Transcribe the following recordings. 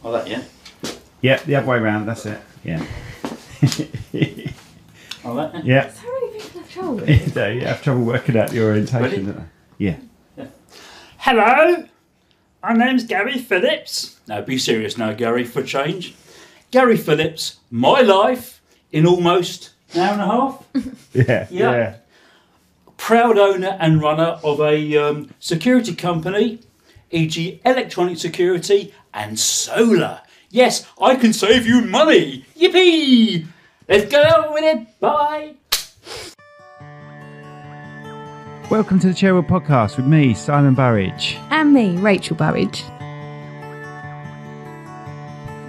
Oh, that, yeah? Yeah, the other way around, that's it. Yeah. Oh, that? Yeah. So many people have trouble. You have trouble working out the orientation, don't you? Yeah. Hello, my name's Gary Phillips. Now, be serious now, Gary, for a change. Gary Phillips, my life in almost an hour and a half. Yeah. Proud owner and runner of a security company, e.g. electronic security and solar. Yes, I can save you money. Yippee! Let's go with it. Bye. Welcome to the Chairwood Podcast with me, Simon Burridge. And me, Rachel Burridge.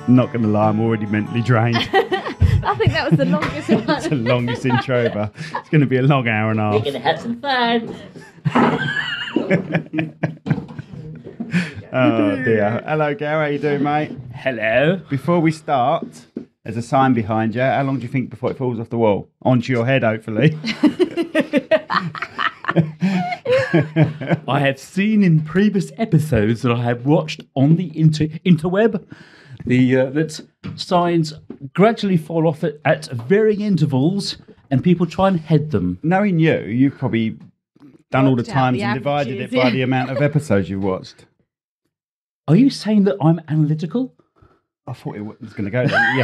I'm not going to lie, I'm already mentally drained. I think that was the longest one. It's the longest intro ever. It's going to be a long hour and a half. We're going to have some fun. Oh dear. Hello, Gary. How you doing, mate? Hello. Before we start, there's a sign behind you. How long do you think before it falls off the wall? Onto your head, hopefully. I have seen in previous episodes that I have watched on the interweb that signs gradually fall off at varying intervals and people try and head them. Knowing you, you've probably done all the Worked out times the and divided it averages, by yeah. the amount of episodes you've watched. Are you saying that I'm analytical? I thought it was going to go there.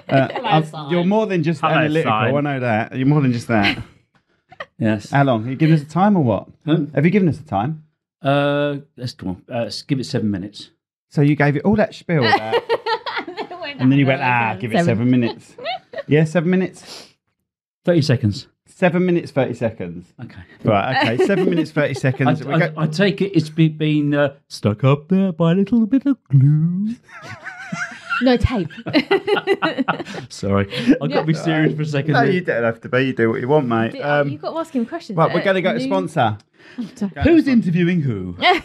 Yeah. You're more than just Hello, analytical, Simon. I know that. You're more than just that. Yes. How long? Are you giving us a time or what? Huh? Have you given us a time? Let's go on. Let's give it 7 minutes. So you gave it all that spiel about, and then you went, give it 7 minutes. Yeah, 7 minutes? 30 seconds. 7 minutes, 30 seconds. Okay. Right, okay. 7 minutes, 30 seconds. I take it it's been stuck up there by a little bit of glue. No tape. Sorry. I've got to be serious for a second. No, you don't have to be. You do what you want, mate. You've got to ask him questions. Right, we're going to go to sponsor. Who's interviewing who? We're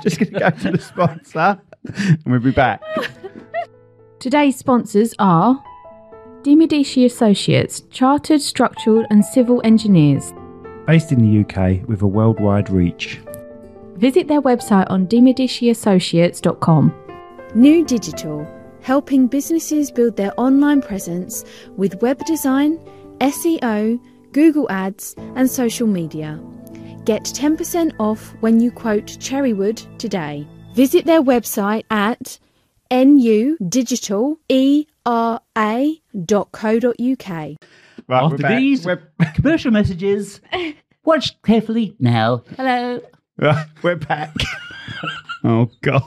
just going to go to the sponsor and we'll be back. Today's sponsors are Medici Associates, Chartered Structural and Civil Engineers. Based in the UK with a worldwide reach. Visit their website on demediciassociates.com. New Digital, helping businesses build their online presence with web design, SEO, Google Ads and social media. Get 10% off when you quote Cherrywood today. Visit their website at nudigitalera.co.uk. Right, After these commercial messages, watch carefully now. Hello. Right, we're back. Oh, God.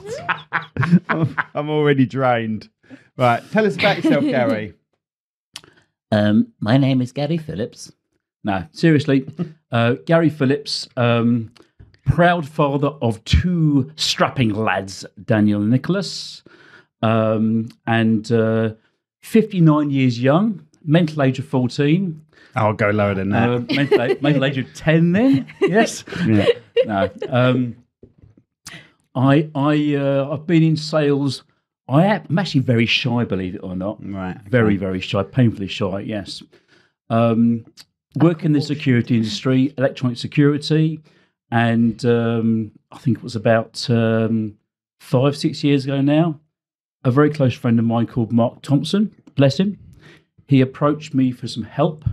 I'm already drained. Right, tell us about yourself, Gary. My name is Gary Phillips. No, seriously. Gary Phillips, proud father of two strapping lads, Daniel and Nicholas, and 59 years young, mental age of 14. I'll go lower than that. Mental age of 10 then, yes. Yeah. No. I've been in sales. I'm actually very shy, believe it or not. Right. Okay. Very, very shy, painfully shy, yes. Work in the security industry, electronic security, and I think it was about 5-6 years ago now, a very close friend of mine called Mark Thompson, bless him, he approached me for some help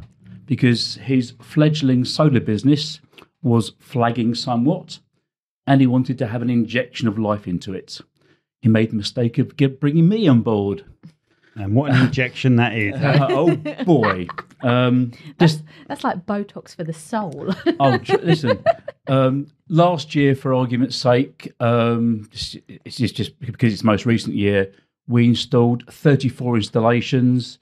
because his fledgling solar business was flagging somewhat, and he wanted to have an injection of life into it. He made the mistake of bringing me on board. And what an injection that is. Oh, boy. That's like Botox for the soul. Listen. Last year, for argument's sake, it's just because it's the most recent year, we installed 34 installations,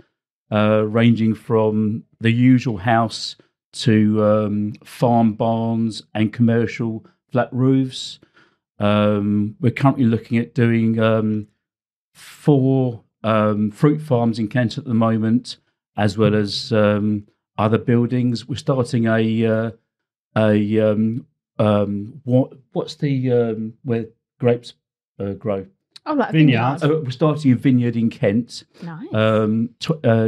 ranging from the usual house to farm barns and commercial flat roofs. We're currently looking at doing 4 fruit farms in Kent at the moment, as well as other buildings. We're starting what's the where grapes grow? Oh, like a Vineyard. vineyard. We're starting a vineyard in Kent. Nice.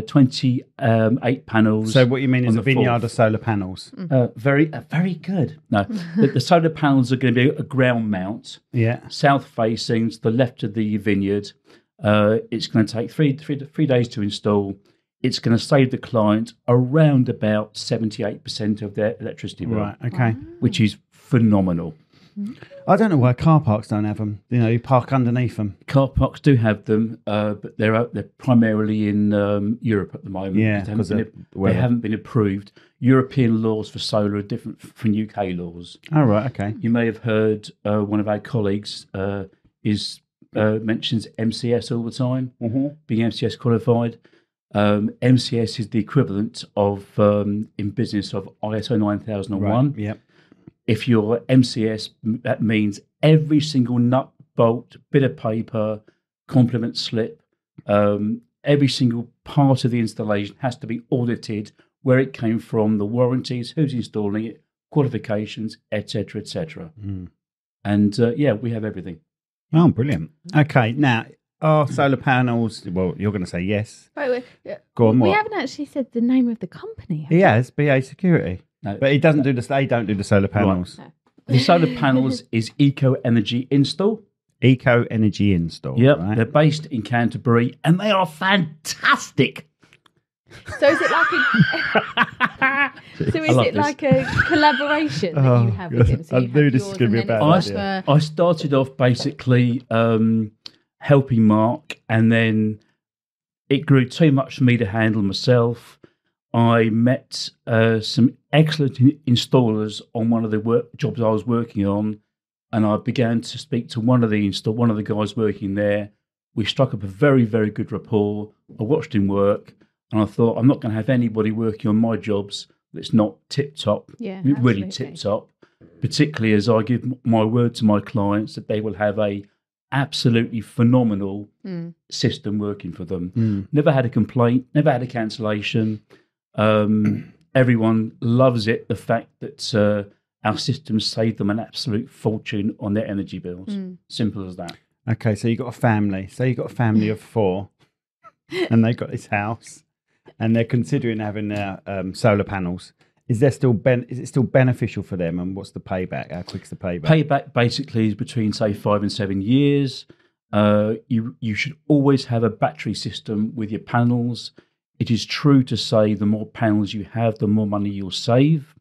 28 panels. So what you mean is on a the vineyard fourth. of solar panels? Very good. No, the solar panels are going to be a ground mount, Yeah. south facing to the left of the vineyard. It's going to take three days to install. It's going to save the client around about 78% of their electricity bill, Right. Okay. which is phenomenal. I don't know why car parks don't have them. You know, you park underneath them. Car parks do have them, but they're primarily in Europe at the moment. Yeah, they because they haven't been approved. European laws for solar are different from UK laws. Oh, right. Okay. You may have heard one of our colleagues mentions MCS all the time, being MCS qualified. MCS is the equivalent of in business of ISO 9001. Right. Yep. If you're MCS, that means every single nut, bolt, bit of paper, complement slip, every single part of the installation has to be audited, where it came from, the warranties, who's installing it, qualifications, etc., etc. And we have everything. Oh, brilliant. Okay. Now, are solar panels? Well, you're going to say yes. Wait. Go on. We What? haven't actually said the name of the company. He has BA Security, No. but he doesn't do the. They don't do the solar panels. No. The solar panels is Eco Energy Install. Eco Energy Install. Yep, Right? they're based in Canterbury, and they are fantastic. So is it like a collaboration that you have with him? So I you have knew this was yours gonna be and a then bad it's idea. for- I started off basically helping Mark, and then it grew too much for me to handle myself. I met some excellent installers on one of the jobs I was working on, and I began to speak to one of the guys working there. We struck up a very, very good rapport. I watched him work, and I thought, I'm not going to have anybody working on my jobs that's not tip-top, Yeah, really absolutely. tip-top, particularly as I give my word to my clients that they will have a absolutely phenomenal system working for them. Never had a complaint, never had a cancellation. Everyone loves it, the fact that our systems save them an absolute fortune on their energy bills. Simple as that. Okay, so you've got a family. So you've got a family of 4, and they've got this house, and they're considering having their solar panels. Is there still is it still beneficial for them? And what's the payback? How quick's the payback? Payback basically is between, say, 5 and 7 years. You should always have a battery system with your panels. It is true to say the more panels you have, the more money you'll save.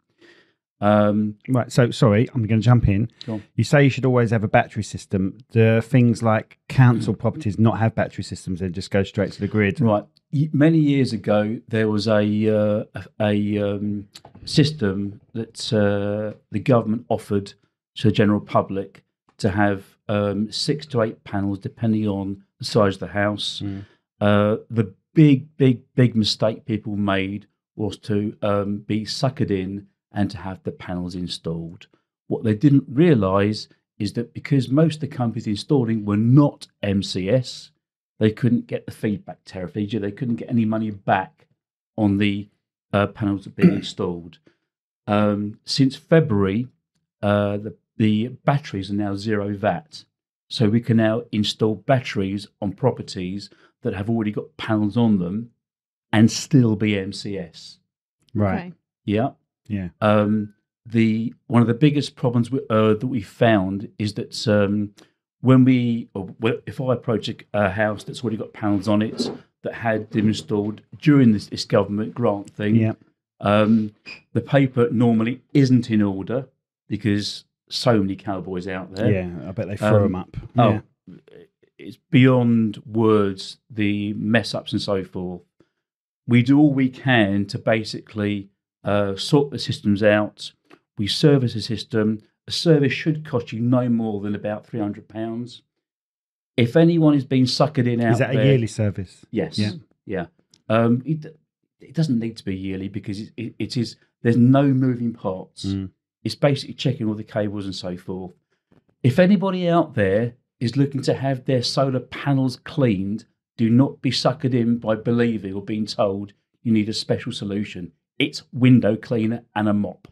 Right. So, sorry, I'm going to jump in. Go on. You say you should always have a battery system. Do things like council properties not have battery systems and just go straight to the grid? Right. Many years ago, there was a system that the government offered to the general public to have 6 to 8 panels, depending on the size of the house. The big mistake people made was to be suckered in and to have the panels installed. What they didn't realise is that because most of the companies installing were not MCS, they couldn't get the feedback tariff. They couldn't get any money back on the panels that being installed. Since February, the batteries are now 0 VAT. So we can now install batteries on properties that have already got panels on them and still be MCS. Right. Okay. Yeah. Yeah. One of the biggest problems that we found is that if I approach a house that's already got panels on it that had them installed during this government grant thing, Yeah. the paper normally isn't in order because so many cowboys out there. Yeah. I bet they throw them up. Oh, Yeah. it's beyond words, the mess ups and so forth. We do all we can to basically sort the systems out. We service a system. A service should cost you no more than about £300. If anyone is being suckered in out Is that there, a yearly service? yes, Yeah. It doesn't need to be yearly because it is. There's no moving parts. It's basically checking all the cables and so forth. If anybody out there is looking to have their solar panels cleaned, do not be suckered in by believing or being told you need a special solution. It's window cleaner and a mop.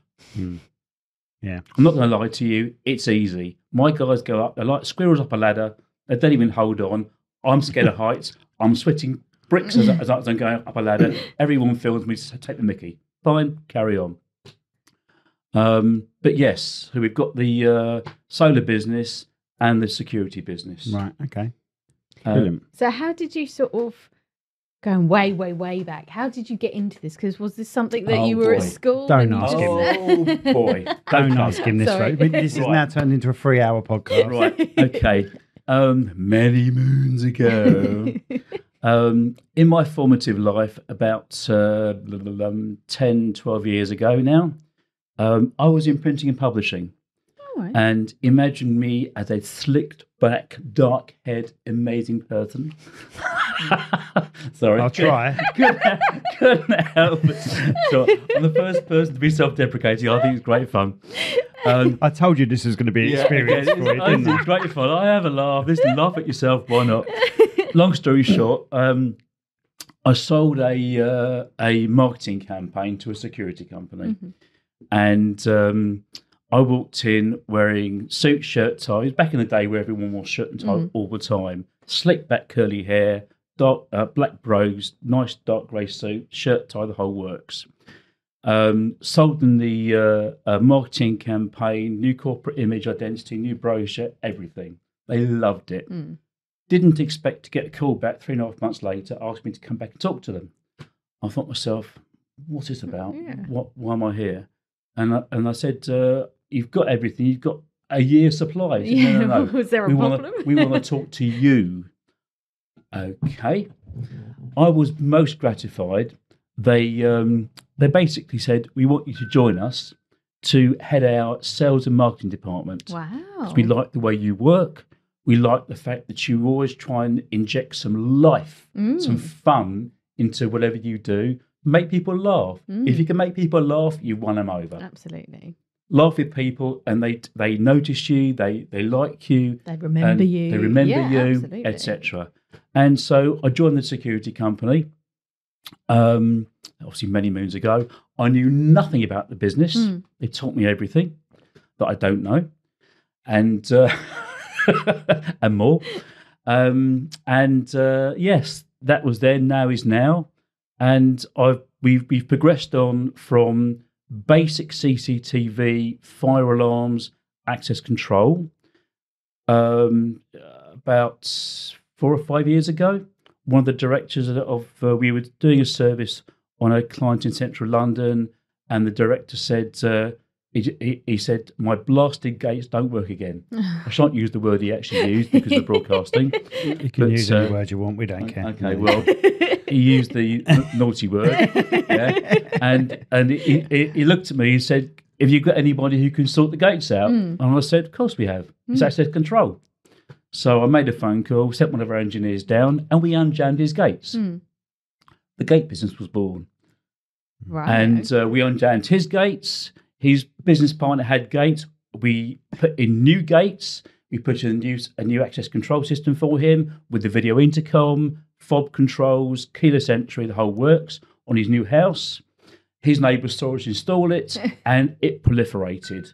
Yeah. I'm not going to lie to you. It's easy. My guys go up. They're like squirrels up a ladder. They don't even hold on. I'm scared of heights. I'm sweating bricks as I'm going up a ladder. Everyone films me to take the mickey. Fine, carry on. But yes, so we've got the solar business and the security business. Right, okay. Brilliant. So how did you sort of, going way, way, way back, how did you get into this? Because was this something that you were at school? Don't and you ask just- him. Oh, boy. Don't ask him this Sorry. way. But this is now turned into a 3-hour podcast. Right, okay. Many moons ago, in my formative life, about 10, 12 years ago now, I was in printing and publishing. All right. And imagine me as a slicked back, dark-haired, amazing person. Sorry. I'll try. Couldn't help it. So I'm the first person to be self-deprecating. I think it's great fun. I told you this was going to be an experience for you, didn't I? It's great fun. I have a laugh. Listen, laugh at yourself. Why not? Long story short, I sold a marketing campaign to a security company. Mhm. And I walked in wearing suit, shirt, tie. It was back in the day where everyone wore shirt and tie all the time. Slick back curly hair, dark black brogues, nice dark grey suit, shirt, tie, the whole works. Sold them the marketing campaign, new corporate image, identity, new brochure, everything. They loved it. Mm. Didn't expect to get a call back 3.5 months later, asked me to come back and talk to them. I thought to myself, what's this about? Yeah. Why am I here? And I said, you've got everything. You've got a year's supply. Said, Yeah, no. was there a problem? We want to talk to you. Okay. I was most gratified. They basically said, we want you to join us to head our sales and marketing department. Wow. We like the way you work. We like the fact that you always try and inject some life, some fun into whatever you do. Make people laugh. If you can make people laugh, you won them over. Absolutely. Laugh with people, and they notice you. They like you. They remember and you. They remember Yeah, you, absolutely. etc. And so I joined the security company. Obviously, many moons ago. I knew nothing about the business. They taught me everything that I don't know, and and more. Yes, that was then. Now is now. And we've progressed on from basic CCTV, fire alarms, access control. About 4 or 5 years ago, one of the directors we were doing a service on a client in central London, and the director said, he said, my blasted gates don't work again. I shan't use the word he actually used because of broadcasting. You can use any word you want. We don't care. Okay, well, he used the naughty word, yeah, and he looked at me and said, have you got anybody who can sort the gates out? And I said, of course we have. It's access control. So I made a phone call, sent one of our engineers down, and we unjammed his gates. The gate business was born. Right. And we unjammed his gates. His business partner had gates. We put in new gates. We put in a new access control system for him with the video intercom, fob controls, keyless entry, the whole works on his new house. His neighbours saw us install it, and it proliferated.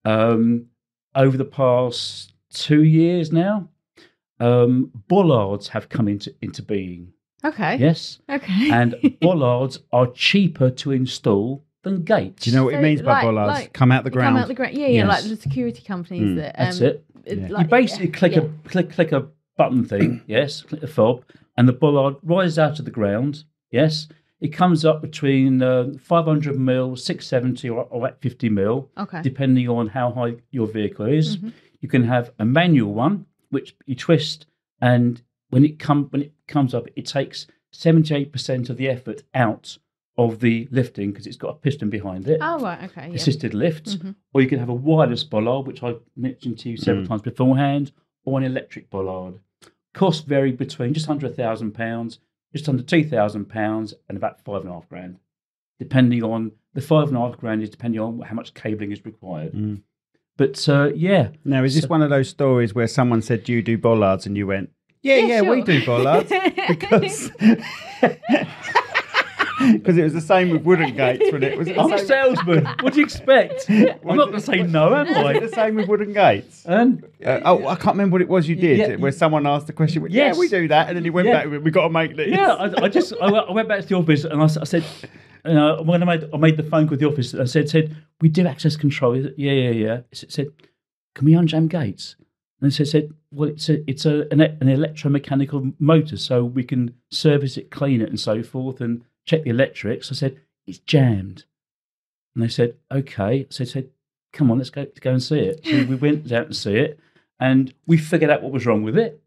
Over the past 2 years now, bollards have come into being. Okay. Yes. Okay. And bollards are cheaper to install than gates. Do you know what it means by bollards? Come out the ground. Come out the ground. Yeah, Yes. like the security companies that. That's it. Yeah. You basically click a button thing, yes, click the fob, and the bollard rises out of the ground, yes. It comes up between 500 mil, 670 or 850 mil, Okay. depending on how high your vehicle is. You can have a manual one, which you twist, and when it comes up, it takes 78% of the effort out of the lifting because it's got a piston behind it. Oh, right. Okay. Yeah. Assisted lift, or you can have a wireless bollard, which I mentioned to you several times beforehand, or an electric bollard. Costs vary between just under £1,000, just under £2,000, and about £5,500, depending on the £5,500 is depending on how much cabling is required. But yeah. Now, is this one of those stories where someone said, "Do you do bollards?" and you went, "Yeah, Yeah, we sure." do bollards," because Because it was the same with wooden gates, wasn't it? Was it the I'm a same- salesman. What do you expect? I'm not going to say no, am Was it I? the same with wooden gates? And I can't remember what it was you did. Yeah. Where someone asked the question. Went, Yes. Yeah, we do that, and then he went Yeah. back. We got to make this. yeah, I went back to the office and I said, when I made the phone call to the office, I said, we do access control. He said, yeah. It said, can we unjam gates? And I said, well, it's an electromechanical motor, so we can service it, clean it, and so forth, and check the electrics. I said, it's jammed. And they said, okay. So I said, come on, let's go and see it. So we went out to see it, and we figured out what was wrong with it.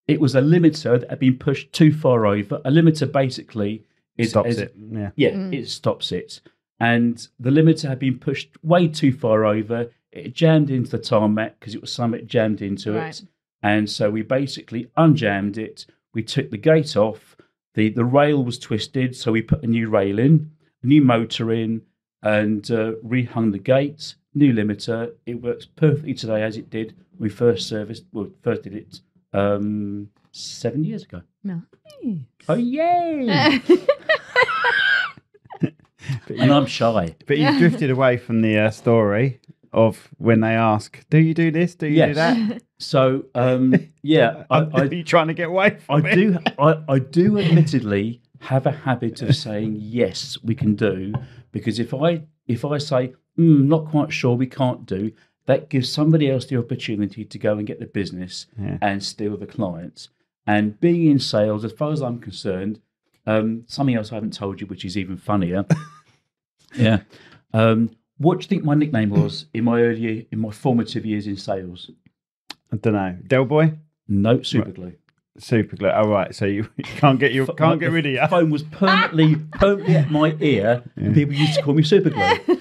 It was a limiter that had been pushed too far over. A limiter basically Stops it. Yeah. it stops it. And the limiter had been pushed way too far over. It jammed into the tarmac because it was something jammed into Right. it. And so we basically unjammed it. We took the gate off. The rail was twisted, so we put a new rail in, a new motor in, and rehung the gate. New limiter. It works perfectly today as it did when we first did it 7 years ago. No. Oh, yay! And I'm shy. But you drifted away from the story of when they ask, "Do you do this? Do you do that?" So, yeah, Are you trying to get away from I it? do. I do admittedly have a habit of saying yes, we can do, because if I say not quite sure, we can't do, that gives somebody else the opportunity to go and get the business and steal the clients. And being in sales, as far as I'm concerned, something else I haven't told you, which is even funnier. Yeah. What do you think my nickname was in my formative years in sales? I don't know. Del Boy? No, super glue. Super glue. Oh, right. So you can't get rid of you. The phone was permanently at my ear, and people used to call me super glue.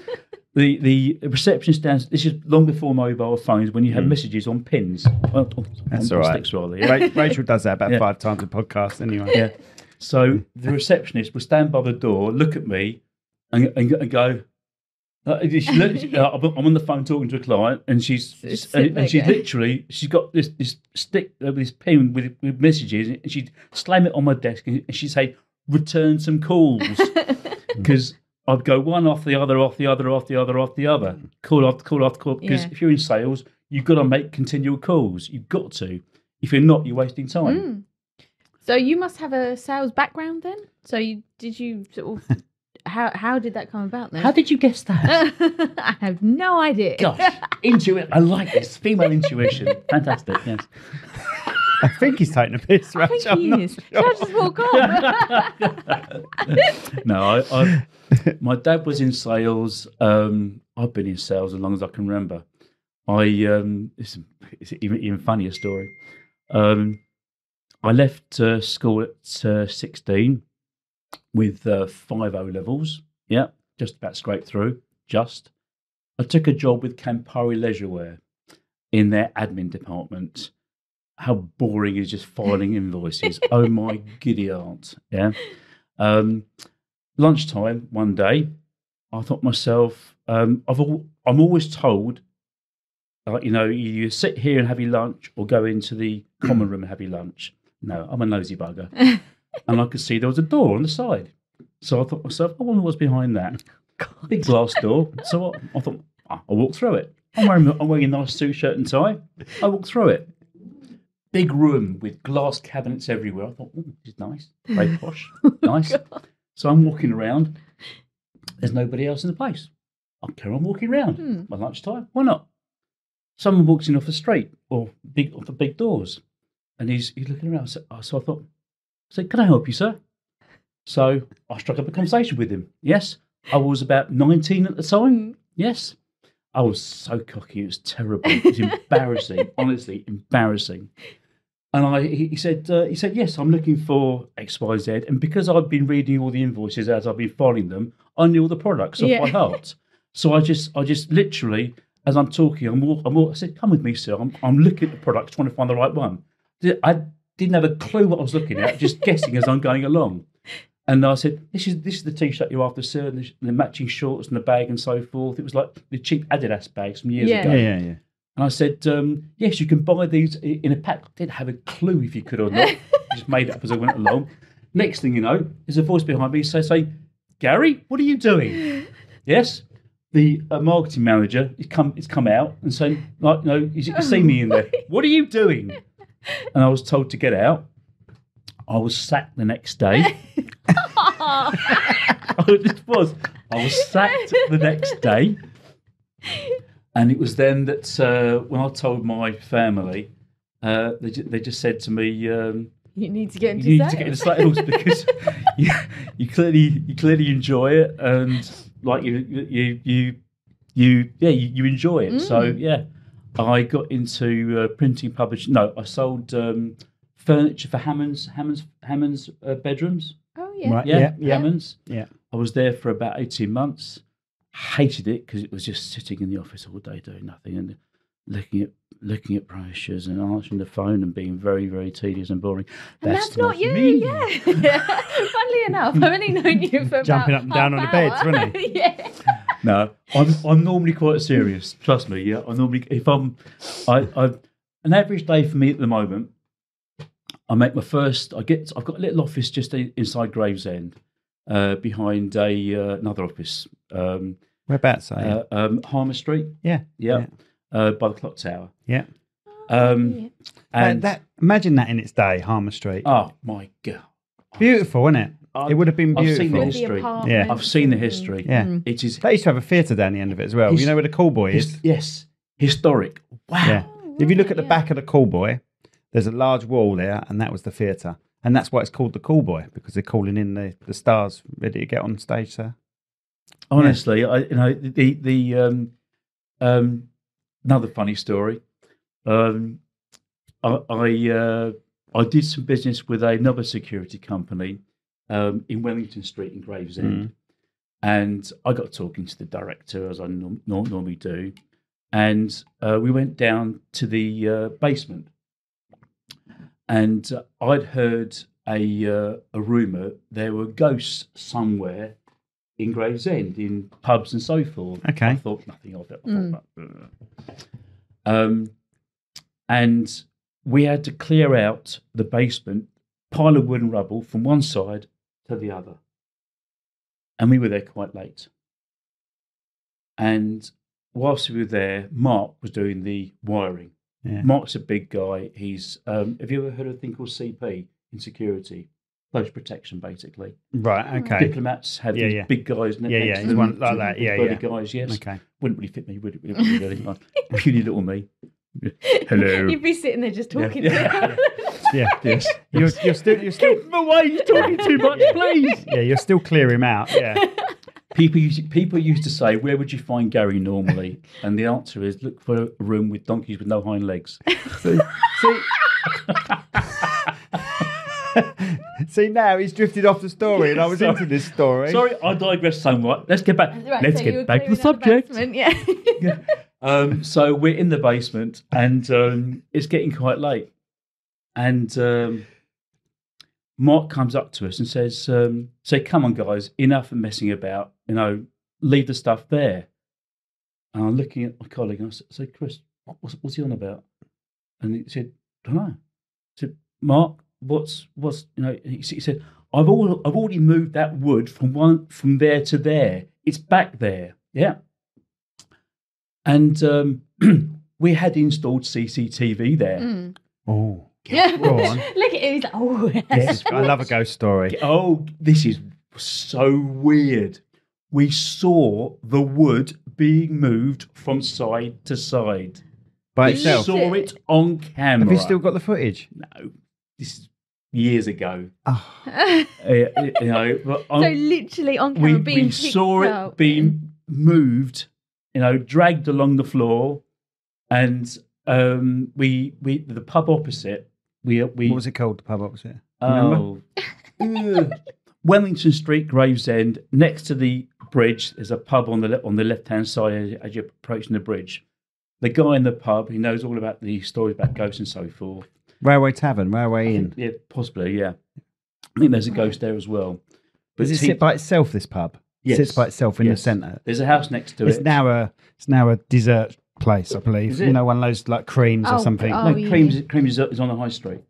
The receptionist downstairs, this is long before mobile phones, when you had messages on pins. That's on all right. sticks, rather, yeah. Rachel does that about Yeah. 5 times a podcast anyway. Yeah. So the receptionist would stand by the door, look at me, and go. I'm on the phone talking to a client, and she's literally got this stick, this pin with messages, and she'd slam it on my desk, and she'd say, "Return some calls," because I'd go one off the other, off the other, off the other, off the other, call after call after call. Because if you're in sales, you've got to make continual calls. You've got to. If you're not, you're wasting time. So you must have a sales background then. So did you sort of how did that come about then? How did you guess that? I have no idea. Gosh, intuition. I like this. Female intuition. Fantastic. Yes. I think he's taking a piss, I Rach. think I'm he not is. sure. Shall I just walk off? No, my dad was in sales. I've been in sales as long as I can remember. It's even funnier story. I left school at 16 with 5 O levels. Yeah, just about scraped through. I took a job with Campari Leisurewear in their admin department. How boring is just filing invoices? Oh my giddy aunt! Yeah. Lunchtime one day, I thought to myself, I'm always told, you sit here and have your lunch, or go into the common room and have your lunch. No, I'm a nosy bugger, and I could see there was a door on the side. So I thought to myself, I wonder what's behind that. Big glass door. So I thought, I'll walk through it. I'm wearing a nice suit, shirt, and tie. I walked through it. Big room with glass cabinets everywhere. I thought, this is nice, very posh, nice. So I'm walking around. There's nobody else in the place. I'll carry on walking around. My lunchtime, why not? Someone walks in off the street or off the big doors, and he's looking around. So I said, "Can I help you, sir?" So I struck up a conversation with him. Yes, I was about 19 at the time. Yes, I was so cocky. It was terrible. It was embarrassing. Honestly, embarrassing. And he said, yes, I'm looking for X, Y, Z. And because I'd been reading all the invoices as I've been filing them, I knew all the products off by heart. So I just literally, as I'm talking, I said, "Come with me, sir. I'm looking at the products, trying to find the right one." I didn't have a clue what I was looking at, just guessing as I'm going along. And I said, "This is the T-shirt you're after, sir, and the matching shorts and the bag and so forth." It was like the cheap Adidas bags from years ago. Yeah. And I said, "Yes, you can buy these in a pack." I didn't have a clue if you could or not. I just made it up as I went along. Next thing you know, there's a voice behind me saying, Gary, what are you doing? Yes. The marketing manager is come out and saying, like, no, you see me in there. What are you doing? And I was told to get out. I was sacked the next day. I was sacked the next day. And it was then that when I told my family, they just said to me, "You need to get into you sales. need to get into sales because you clearly enjoy it, and like you enjoy it." So yeah, I got into printing, publishing. No, I sold furniture for Hammond's bedrooms. Oh yeah, Right. Yeah, Yeah. Hammond's. Yeah. I was there for about 18 months. Hated it because it was just sitting in the office all day doing nothing and looking at brochures and answering the phone and being very, very tedious and boring. And that's not you. me. Yeah. Funnily enough, I've only known you for Jumping about up and down on the half beds, hour. wasn't he? Yeah. No, I'm normally quite serious. Trust me. Yeah, I'm normally I've an average day for me at the moment. I make my first. I've got a little office just inside Gravesend, behind another office. Whereabouts are you? Harmer Street. Yeah. Yeah. By the clock tower. Yeah. And Imagine that in its day, Harmer Street. oh my God, Beautiful, isn't it? It would have been I've seen beautiful. the With the history. apartments I've seen the and- history. Yeah. It is. They used to have a theatre down the end of it as well. You know where the Cool Boy is? Yes, historic. Wow. Yeah. If you look at the yeah. back of the Cool Boy, there's a large wall there, and that was the theatre. And that's why it's called the Cool Boy, because they're calling in the stars ready to get on stage, sir. Honestly, the another funny story. I did some business with another security company in Wellington Street in Gravesend, and I got talking to the director as I normally do, and we went down to the basement, and I'd heard a rumor there were ghosts somewhere in Gravesend, in pubs and so forth. Okay. I thought nothing of it. And we had to clear out the basement, pile of wood and rubble from one side to the other. And we were there quite late. And whilst we were there, Mark was doing the wiring. Yeah. Mark's a big guy. He's have you ever heard of a thing called CP in security? Close protection, basically. Right, okay. Diplomats have Yeah, these yeah. big guys next Yeah, to yeah, he's them, one like that. Yeah, burly yeah. guys, yes. Okay. Wouldn't really fit me, would it? Really? Like, puny little me. Hello. You'd be sitting there just talking Yeah. to him. Yeah. Yes. You're still Get him away, he's talking too much, please. yeah, you'll still clear him out. Yeah. People used to say, where would you find Gary normally? And the answer is, look for a room with donkeys with no hind legs. See, now he's drifted off the story, and I was into this story. Sorry, I digress somewhat. Let's get back. Right, let's so you were get back to the clearing out subject. basement, yeah. So we're in the basement, and it's getting quite late. And Mark comes up to us and says, "Say, come on, guys, enough of messing about. Leave the stuff there." And I'm looking at my colleague, and I said, "Chris, what's he on about?" And he said, "I don't know." I said, "Mark, what's he said, I've already moved that wood from there to there. It's back there." Yeah. And we had installed CCTV there. Oh, Yeah. go on. Look at him. He's like, oh, Yes, I love a ghost story. Oh, this is so weird. We saw the wood being moved from side to side. By We itself. saw it on camera. Have you still got the footage? No, this is years ago. Oh, But so literally on camera being we saw picked it up being moved, dragged along the floor, and the pub opposite. We what was it called? The pub opposite. oh, Wellington Street, Gravesend, next to the bridge. There's a pub on the left hand side as you're approaching the bridge. The guy in the pub, he knows all about the stories about ghosts and so forth. Railway Tavern, Railway Inn. Yeah, possibly. Yeah, I think there's a ghost there as well. But Does it sit by itself? This pub. Yes. It sits by itself in the Yes. centre. There's a house next to It's it. now a dessert place, I believe. Is it? One of those like creams or Oh, something. oh. No, Creams is on the high street.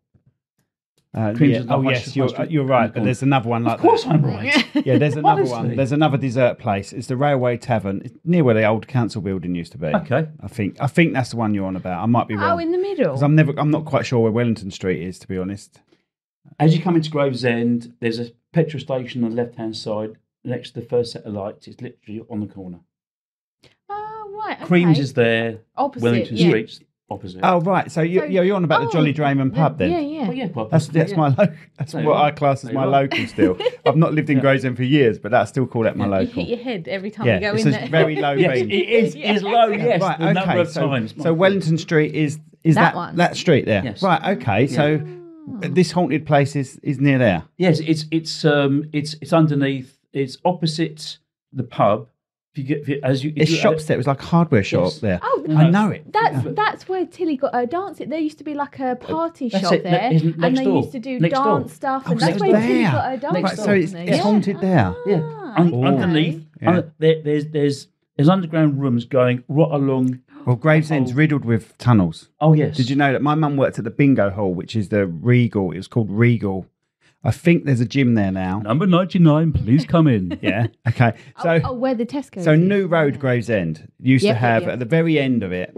Creams is not high yes, street you're on right. the But corner. there's another one like Of course that. I'm right. Yeah, there's another Honestly. one. There's another dessert place. It's the Railway Tavern. It's near where the old council building used to be. Okay. I think that's the one you're on about. I might be wrong. Oh, in the middle. Because I'm not quite sure where Wellington Street is, to be honest. As you come into Gravesend, there's a petrol station on the left-hand side next to the first set of lights. It's literally on the corner. Oh, right. Okay. Creams is there. Opposite, Wellington yeah. Street's opposite. Oh, right. So you're on about the Jolly Drayman pub then? Yeah, yeah. Oh, yeah, well, That's my local. That's There what you I are. class as There my you are. local still. I've not lived in Gravesend for years, but I still call that my You local. hit your head every time Yeah, you go it's in a there. very low Yes, beam. it is. It's low. Yes, Right, the number okay. of times. So Wellington Street is That that one? that street there? Yes. Right. Okay. So this haunted place is near there. Yes, it's underneath. It's opposite the pub. If you get as you, if It's you shops there. It was like a hardware shop Yes. there. Oh, I know it. That's where Tilly got her dance. There used to be like a party That's shop it, there, isn't- and next they door. used to do Next door. dance stuff, Oh, and so that's it's where Tilly there. got her dance. Next Right, door. so it's wasn't it? haunted there. Yeah, okay. underneath. Yeah. There's underground rooms going right along. Well, Gravesend's riddled with tunnels. Oh yes. Did you know that my mum worked at the bingo hall, which is the Regal? It was called Regal. I think there's a gym there now. Number 99, please come in. Yeah. Okay. So where the Tesco. So New Road Gravesend used to Yep, have yep. at the very end of it,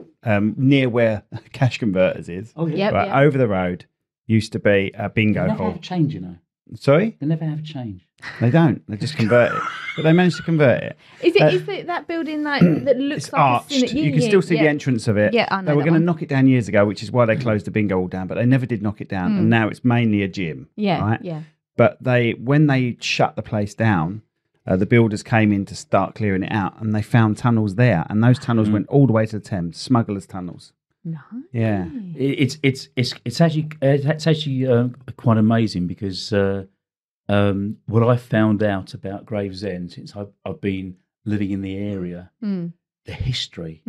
near where Cash Converters is, Oh yeah. Yep. right over the road, used to be a They bingo never hall. have change, you know. Sorry, They never have change. they don't. They just convert it, but they managed to convert it. Is it that building that looks It's like arched. a cinema? You can still see the entrance of it. Yeah, I know They were that going to one. knock it down years ago, which is why they closed the bingo hall down. But they never did knock it down, and now it's mainly a gym. Yeah, Right. yeah. But when they shut the place down, the builders came in to start clearing it out, and they found tunnels there, and those tunnels went all the way to the Thames, smugglers' tunnels. No. Yeah. It's actually quite amazing because what I found out about Gravesend since I've been living in the area, the history.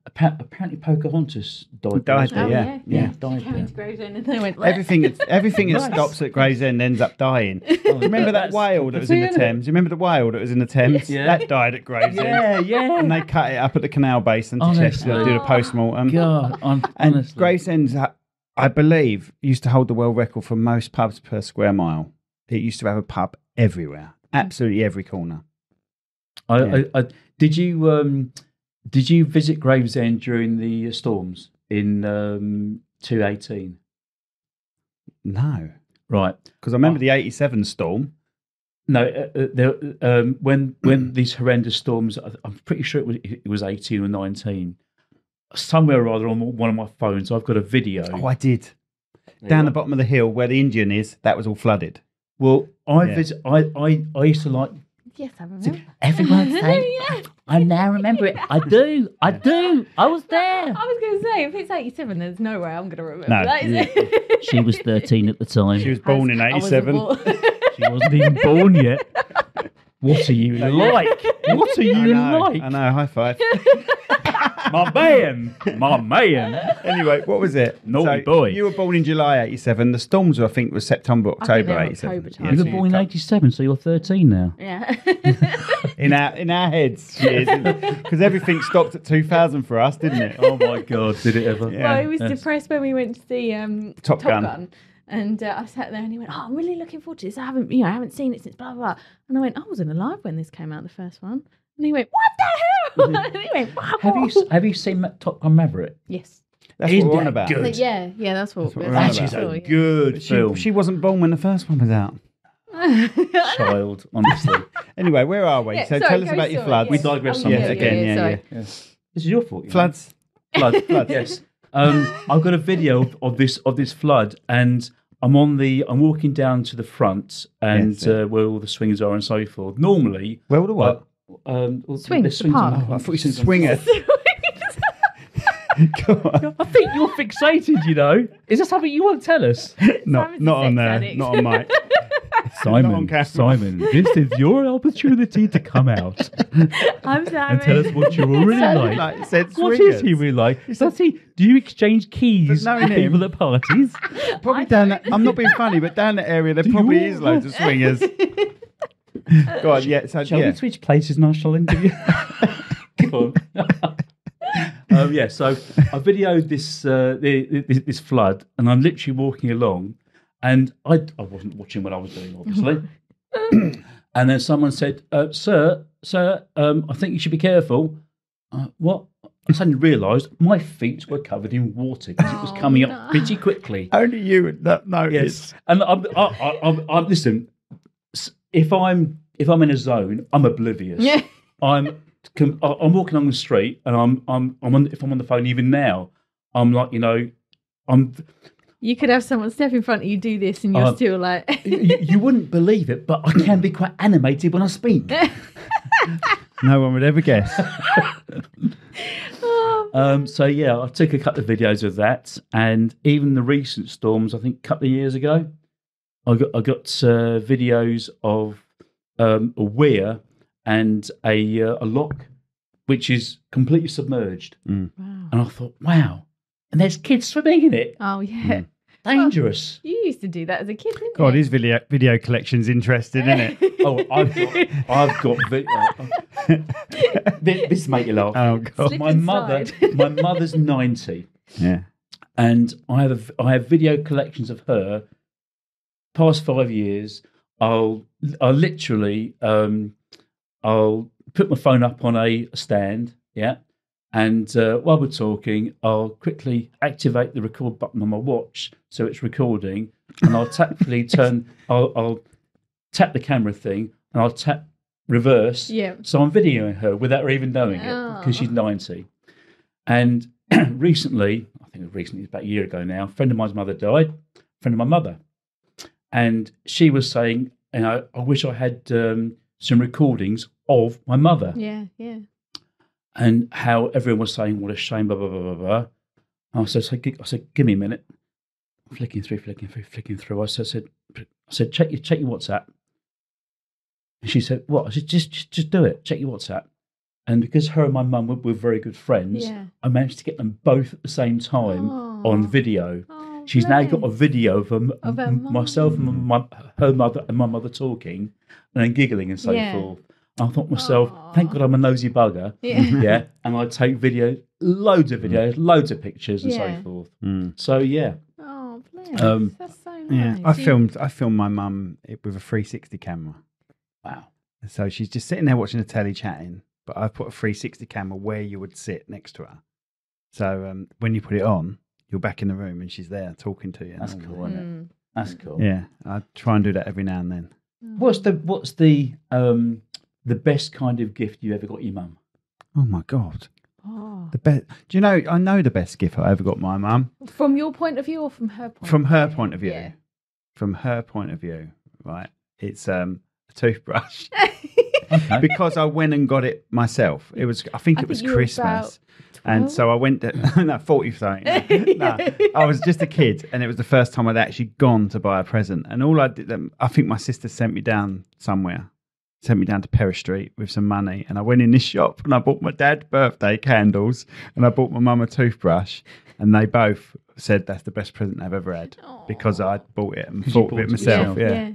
Apparently, Pocahontas died Died there. there, Oh, yeah. yeah. died They came there. into Gravesend and they went. Everything that Nice. stops at Gravesend ends up dying. Do you remember that whale that was in the Thames? Do you remember the whale that was in the Thames? Yeah. That died at Gravesend. Yeah. And they cut it up at the canal basin to Honestly. do the post-mortem. God, And honestly. Gravesend, I believe, used to hold the world record for most pubs per square mile. It used to have a pub everywhere, absolutely every corner. Did you visit Gravesend during the storms in 2018? No, Right. because I remember the '87 storm. No, when these horrendous storms, I'm pretty sure it was 18 or 19. Somewhere or other on one of my phones, I've got a video. Oh, I did. There Down you the are. bottom of the hill where the Indian is, that was all flooded. Well, Yeah. I used to like. Yes, I remember. Everyone say, Yeah. I now remember it. I do. I was there. I was going to say, if it's 87, there's no way I'm going to remember No. that, is it? She was 13 at the time. She was born in I wasn't '87. born. She wasn't even born yet. What are you like? What are you like? I know, high five. My man. Anyway, what was it? Naughty boy. You were born in July '87. The storms, I think, was September, I think October they were '87. October time. You were born in 87, so you're 13 now. Yeah. In our heads, because everything stopped at 2000 for us, didn't it? Oh my God, did it ever? Yeah. Well, he was Yes. depressed when we went to see Top Gun. And I sat there and he went, "Oh, I'm really looking forward to this. I haven't seen it since blah, blah, blah." And I went, "I wasn't alive when this came out, the first one." And he went, "What the hell?" And he went, "Wow." Have you seen Top Gun Maverick? Yes. That's Isn't what we're on that about. good? Yeah, that's what what we're on that's about. That is what I a saw, good film. She wasn't born when the first one was out. Child, honestly. Anyway, where are we? Yeah, so sorry, tell us go about your sorry, floods. We digress Oh, somewhat. Yes, again, sorry. Yes. This is your fault. you know. Floods. Flood. Yes. I've got a video of this flood, and I'm walking down to the front, and Yes, yeah. where all the swings are and so forth. Normally, Where were the what? Swings, there's the park. on- Oh, I thought you said swings on- swingers. Go on. I think you're fixated. You know, is there something you want to tell us? Not Simon's a on sex there. addict. Not on mic. Not on camera. Simon, this is your opportunity to come out I'm Simon. and tell us what you really like. Like you said, What swingers. is he really like? Does he? Do you exchange keys But knowing with people him- at parties? Probably down that. I'm not being funny, but down that area there probably is loads of swingers. Go on, yeah. So Shall yeah. we switch places and I shall interview? Go on. Yeah, so I videoed this flood, and I'm literally walking along, And I wasn't watching what I was doing, obviously. And then someone said, sir, I think you should be careful. What? I suddenly realised my feet were covered in water because it was coming up pretty quickly. Only you would not notice. Yes. And I'm listen, if I'm in a zone, I'm oblivious. Yeah. I'm walking along the street and if I'm on the phone even now, I'm like, You could have someone step in front of you, do this, and you're still like... you wouldn't believe it, but I can be quite animated when I speak. No one would ever guess. So yeah, I took a couple of videos of that, and even the recent storms. I think a couple of years ago, I got videos of a weir and a lock, which is completely submerged. Wow. And I thought, wow, and there's kids swimming in it. Oh, yeah. Dangerous. You used to do that as a kid, didn't God, you? his video collection's interesting, isn't it? Oh, I've got this make you laugh. Oh God. Slip My and mother, slide. my mother's 90, Yeah. and I have video collections of her. Past 5 years, I'll literally I'll put my phone up on a stand, yeah, and while we're talking, I'll quickly activate the record button on my watch so it's recording, and I'll I'll tap the camera thing, and I'll tap reverse. Yeah. So I'm videoing her without her even knowing it because she's 90. And recently, I think it's about a year ago now, a friend of mine's mother died, a friend of my mother. And she was saying, I wish I had some recordings of my mother. Yeah, yeah. And how everyone was saying, what a shame, blah, blah, blah, blah, blah. And I said, give me a minute. Flicking through. I said, check your WhatsApp. And she said, what? I said, just do it. Check your WhatsApp. And because her and my mum were very good friends, I managed to get them both at the same time on video. Oh, She's now got a bless. video of her myself and her mother and my mother talking and then giggling and so forth. I thought to myself, thank God I'm a nosy bugger. Yeah. And I take loads of videos, loads of pictures and so forth. So yeah. Oh, bless. That's so nice. Yeah. I filmed my mum with a 360 camera. Wow. So she's just sitting there watching the telly chatting, but I put a 360 camera where you would sit next to her. So when you put it on, you're back in the room and she's there talking to you. That's cool, isn't it? That's cool. Yeah, I try and do that every now and then. What's the best kind of gift you ever got your mum? Oh my God. Oh. The best. Do you know? I know the best gift I ever got my mum. From your point of view or from her point? From her point of view. Yeah. From her point of view, right? It's a toothbrush. Okay. Because I went and got it myself. It was. I think it was you were Christmas. about 12? And so I went to, no, 40 something. No, I was just a kid and it was the first time I'd actually gone to buy a present. And all I did, I think my sister sent me down somewhere, sent me down to Perry Street with some money. And I went in this shop and I bought my dad birthday candles and I bought my mum a toothbrush. And they both said that's the best present they've ever had because I bought it and thought of it myself. Yeah.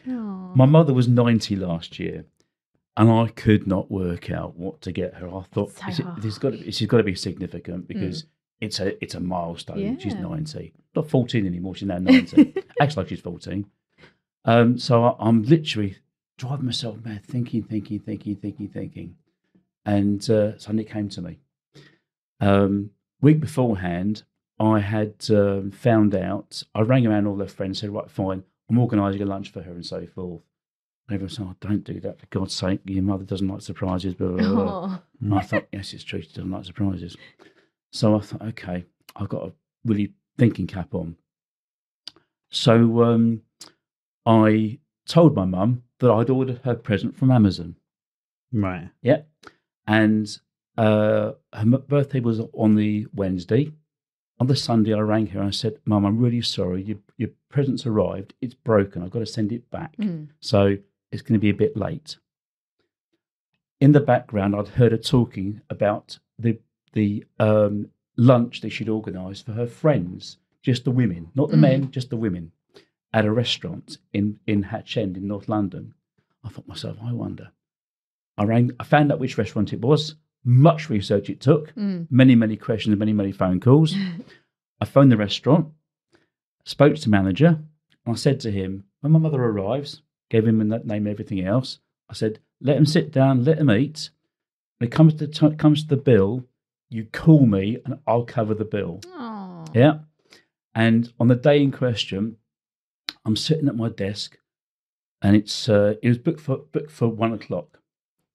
Aw. My mother was 90 last year. And I could not work out what to get her. I thought she's got to be significant because it's a milestone. Yeah. She's 90, not 14 anymore. She's now 90. Acts like she's 14. So I'm literally driving myself mad, thinking, and suddenly it came to me. Week beforehand, I had found out. I rang around all their friends, said, "Right, fine, I'm organising a lunch for her and so forth." Everyone said, "Oh, don't do that, for God's sake. Your mother doesn't like surprises." Blah, blah, blah. And I thought, yes, it's true. She doesn't like surprises. So I thought, okay, I've got a really thinking cap on. So I told my mum that I'd ordered her present from Amazon. Right. Yeah. And her birthday was on the Wednesday. On the Sunday, I rang her and I said, "Mum, I'm really sorry. Your present's arrived. It's broken. I've got to send it back. So it's going to be a bit late." In the background, I'd heard her talking about the lunch that she'd organised for her friends, just the women, not the men, just the women, at a restaurant in Hatch End in North London. I thought to myself, I wonder. I found out which restaurant it was. Much research it took, many questions, many phone calls. I phoned the restaurant, spoke to the manager. And I said to him, when my mother arrives, gave him that name and everything else, I said, let him sit down, let him eat. When it comes to the bill, you call me and I'll cover the bill. Aww. Yeah. And on the day in question, I'm sitting at my desk and it was booked for 1:00.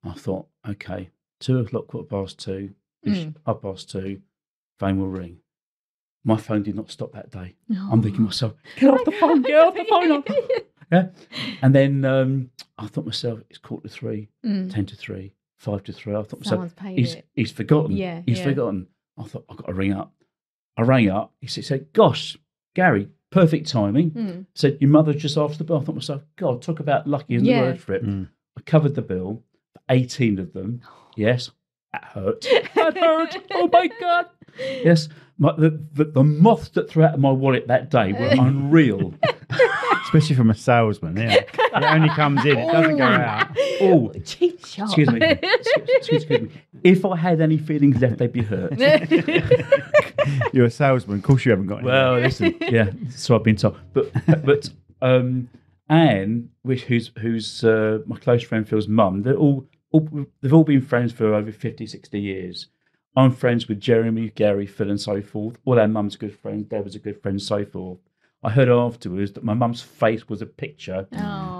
I thought, okay, 2:00, 2:15, ish, 2:30, phone will ring. My phone did not stop that day. I'm thinking to myself, get off the phone, get off the phone. Yeah. And then I thought myself, it's 2:45, 2:50, 3:05. I thought myself, he's forgotten. Yeah, he's forgotten. I thought, I've got to ring up. I rang up. He said, gosh, Gary, perfect timing. Said, your mother just asked the bill. I thought to myself, God, talk about lucky in the word for it. I covered the bill, 18 of them. Yes, that hurt. That hurt. Oh, my God. Yes, the moths that threw out of my wallet that day were unreal. Especially from a salesman, yeah. It only comes in, it doesn't go out. Oh, cheap shot. excuse me. Excuse me. If I had any feelings left, they'd be hurt. You're a salesman, of course you haven't got any. Well, listen, yeah, so I've been told. But Anne, who's my close friend Phil's mum, they've all been friends for over 50, 60 years. I'm friends with Jeremy, Gary, Phil, and so forth. All our mums are good friends. Dad was a good friend, and so forth. I heard afterwards that my mum's face was a picture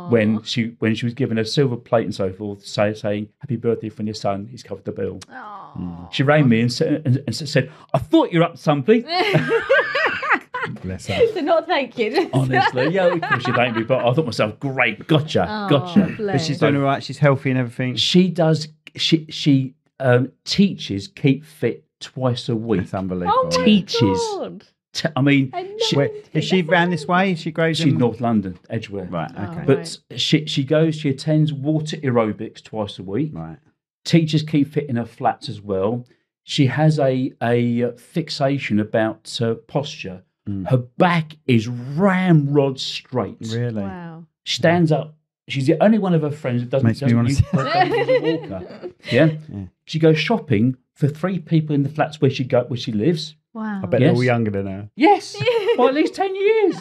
when she was given a silver plate and so forth, saying "Happy birthday from your son." He's covered the bill. She rang me and said, "I thought you're up to something." Bless her. So not thank you. Honestly, yeah, of course she thanked me, but I thought to myself, great, gotcha. But she's doing all right. She's healthy and everything. She does. She teaches keep fit twice a week. It's unbelievable. Teaches. God. I mean, is she round this way? Is she grows she's North London, Edgware. Right, okay. But she attends water aerobics twice a week. Right. Teachers keep fit in her flats as well. She has a fixation about posture. Her back is ramrod straight. Really? Wow. Stands up. She's the only one of her friends that doesn't use a walker. Yeah? She goes shopping for 3 people in the flats where she lives. Wow. I bet they're all younger than her. Yes, for at least 10 years.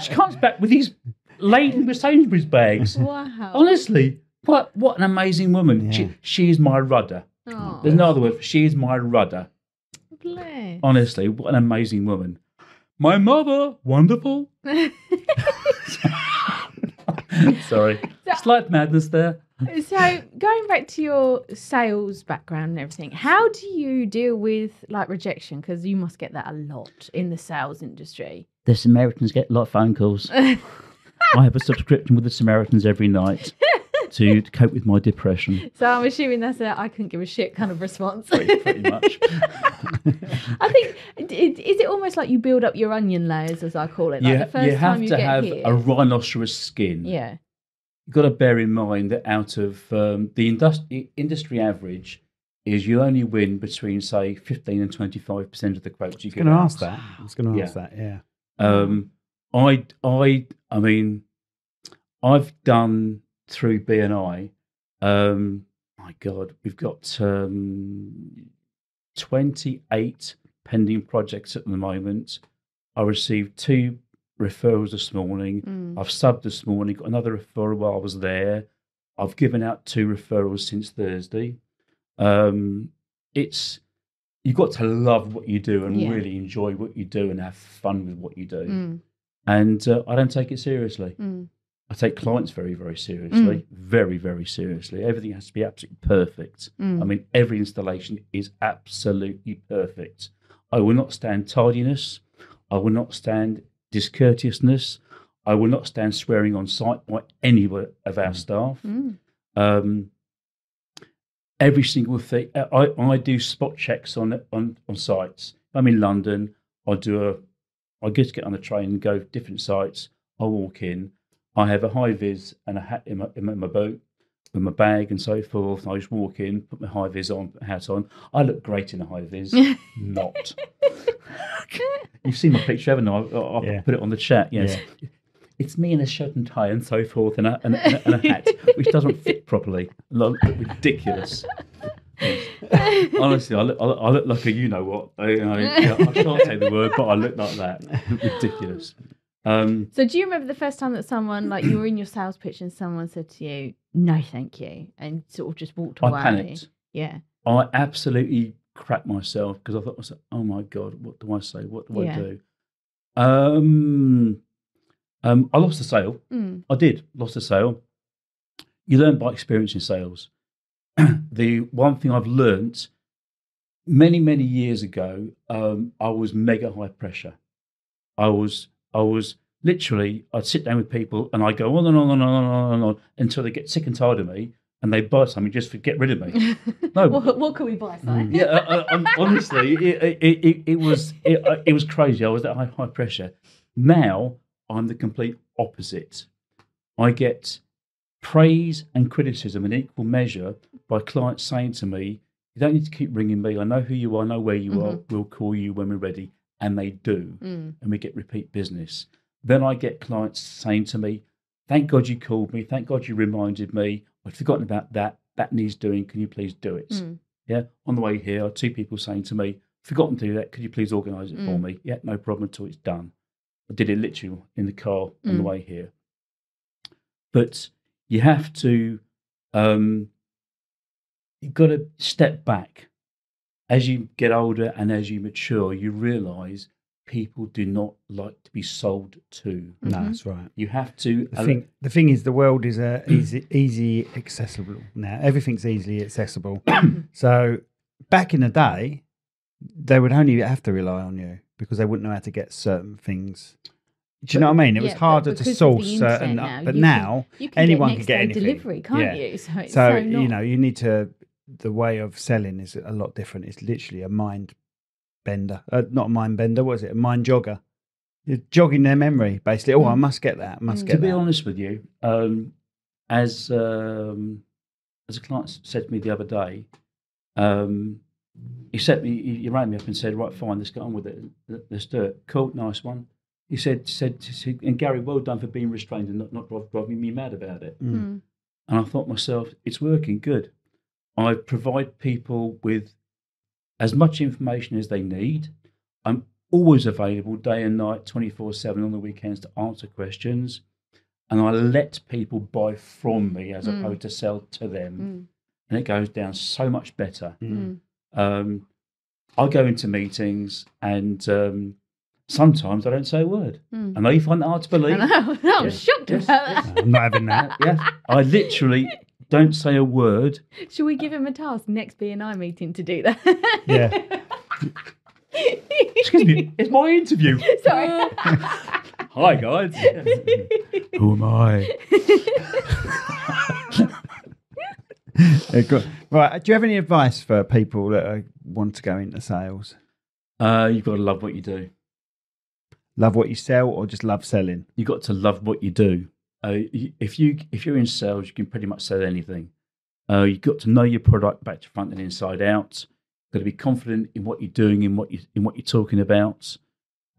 She comes back with these laden with Sainsbury's bags. Wow. Honestly, what an amazing woman. Yeah. She is my rudder. Oh, There's no other word. She is my rudder. bless. Honestly, what an amazing woman. My mother, wonderful. Sorry. Slight madness there. So going back to your sales background and everything, how do you deal with like rejection? Because you must get that a lot in the sales industry. The Samaritans get a lot of phone calls. I have a subscription with the Samaritans every night to cope with my depression. So I'm assuming that's a I couldn't give a shit kind of response. Pretty much. I think, is it almost like you build up your onion layers, as I call it? Like the first you have time you to get have here. a rhinoceros skin. Yeah. You've got to bear in mind that out of the industry average is you only win between, say, 15 and 25% of the quotes you get. I was going to ask that, yeah. I mean, I've done through BNI, my God, we've got 28 pending projects at the moment. I received 2 referrals this morning. I've subbed this morning, got another referral while I was there. I've given out 2 referrals since Thursday. You've got to love what you do and really enjoy what you do and have fun with what you do. And I don't take it seriously. I take clients very, very seriously, very, very seriously. Everything has to be absolutely perfect. I mean, every installation is absolutely perfect. I will not stand tardiness. I will not stand discourteousness. I will not stand swearing on site by any of our staff. Every single thing. I do spot checks on sites. I'm in London. I just get on the train and go to different sites. I walk in. I have a high vis and a hat in my boot with my bag and so forth. And I just walk in, put my high vis on, put my hat on. I look great in a high vis. Not. You've seen my picture, haven't you? I'll put it on the chat. Yes. Yeah. It's me in a shirt and tie and so forth and a hat, which doesn't fit properly. Ridiculous. Honestly, I look like a you-know-what. I shan't say the word, but I look like that. Ridiculous. So do you remember the first time that someone, like you were in your sales pitch and someone said to you, no, thank you, and sort of just walked away? I panicked. Yeah. I absolutely crapped myself because I thought myself, oh my God, what do I say? What do I do? I lost the sale. I did, lost the sale. You learn by experience in sales. The one thing I've learnt many, many years ago, I was mega high pressure. I was literally, I'd sit down with people and I'd go on and on and on and on and on until they get sick and tired of me and they buy something just to get rid of me. No, what can we buy, Si? Yeah, honestly, it was crazy. I was at high pressure. Now I'm the complete opposite. I get praise and criticism in equal measure by clients saying to me, you don't need to keep ringing me. I know who you are, I know where you are. We'll call you when we're ready. And they do. And we get repeat business. Then I get clients saying to me, thank God you called me. Thank God you reminded me. I'd forgotten about that. That needs doing. Can you please do it? Yeah. On the way here, 2 people saying to me, forgotten to do that. Could you please organise it for me? Yeah, no problem until it's done. I did it literally in the car on the way here. But you have to, you've got to step back. As you get older and as you mature, you realise people do not like to be sold to. No, that's right. You have to. The thing is, the world is easy accessible now. Everything's easily accessible. So back in the day, they would only have to rely on you because they wouldn't know how to get certain things. Do you know what I mean? It was harder to source certain, but now anyone can get anything. Delivery, can't you? So you know, you need to. The way of selling is a lot different. It's literally a mind bender, not a mind bender. What is it? A mind jogger. You're jogging their memory, basically. Oh, I must get that. To be honest with you, as a client said to me the other day, he rang me up and said, "Right, fine, let's get on with it. Let's do it. Cool, nice one." He said, and Gary, well done for being restrained and not driving me mad about it. And I thought to myself, it's working good. I provide people with as much information as they need. I'm always available day and night, 24/7 on the weekends to answer questions. And I let people buy from me as opposed to sell to them. And it goes down so much better. I go into meetings and sometimes I don't say a word. I know you find that hard to believe. I know. I'm shocked about that. I'm not having that. Yeah, I literally don't say a word. Should we give him a task next B&I meeting to do that? Yeah. Excuse me, it's my interview. Sorry. Hi, guys. Who am I? Right. Do you have any advice for people that want to go into sales? You've got to love what you do. Love what you sell, or just love selling? You've got to love what you do. If you're in sales, you can pretty much sell anything. You've got to know your product back to front and inside out. You've got to be confident in what you're doing, in what you're talking about.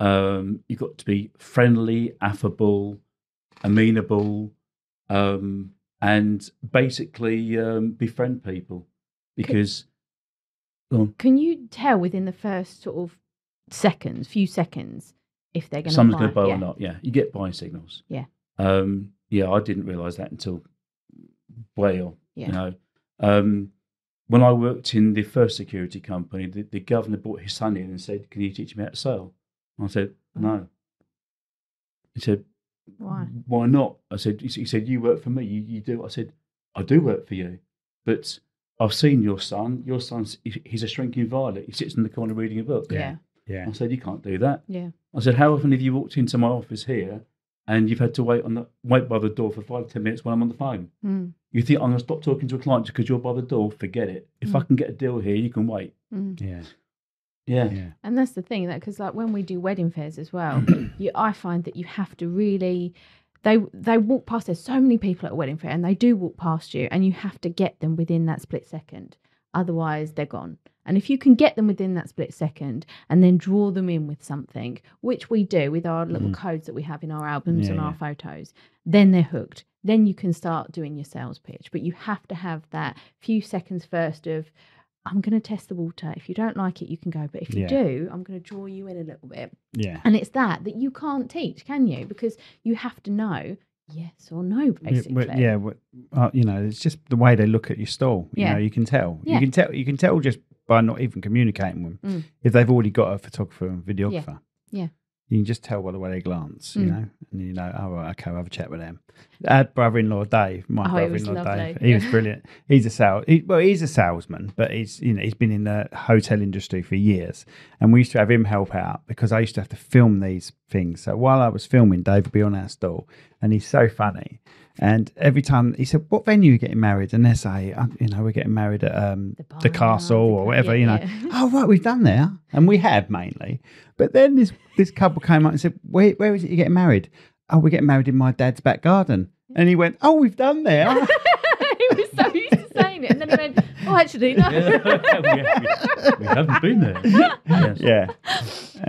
You've got to be friendly, affable, amenable, and basically befriend people. Because can you tell within the first sort of few seconds, if they're going to buy? Someone's going to buy or not? Yeah, you get buying signals. Yeah. I didn't realise that until way on. Yeah. You know, when I worked in the first security company, the governor brought his son in and said, "Can you teach me how to sell?" And I said, "No." He said, "Why? Why not?" I said, "He said you work for me. You do." I said, "I do work for you, but I've seen your son. Your son's he's a shrinking violet. He sits in the corner reading a book." Yeah. I said, "You can't do that." Yeah. I said, "How often have you walked into my office here and you've had to wait by the door for 5 to 10 minutes when I'm on the phone? You think I'm going to stop talking to a client because you're by the door? Forget it. If I can get a deal here, you can wait." Yeah. And that's the thing, that because like when we do wedding fairs as well, I find that you have to really. They walk past. There's so many people at a wedding fair, and they do walk past you, and you have to get them within that split second. Otherwise, they're gone. And if you can get them within that split second and then draw them in with something, which we do with our little codes that we have in our albums and our photos, then they're hooked. Then you can start doing your sales pitch. But you have to have that few seconds first of, I'm going to test the water. If you don't like it, you can go. But if you do, I'm going to draw you in a little bit. Yeah. And it's that you can't teach, can you? Because you have to know yes or no, basically. It's just the way they look at your stall. You know, you can tell. Yeah. You can tell just by not even communicating with them if they've already got a photographer and videographer. Yeah. You can just tell by the way they glance, you know, and you know, oh, right, okay, I'll have a chat with them. Our brother-in-law Dave, my brother-in-law Dave, he was brilliant. He's he's a salesman, but he's been in the hotel industry for years. And we used to have him help out because I used to have to film these things. So while I was filming, Dave would be on our stall, and he's so funny. And every time he said, "What venue are you getting married?" And they say, we're getting married at the castle or whatever, Oh, right, we've done there. And we have mainly. But then this couple came up and said, where is it you're getting married? Oh, we're getting married in my dad's back garden. And he went, oh, we've done there. He was so used to saying it. And then he went, oh, actually, no. We haven't been there. Yes. Yeah.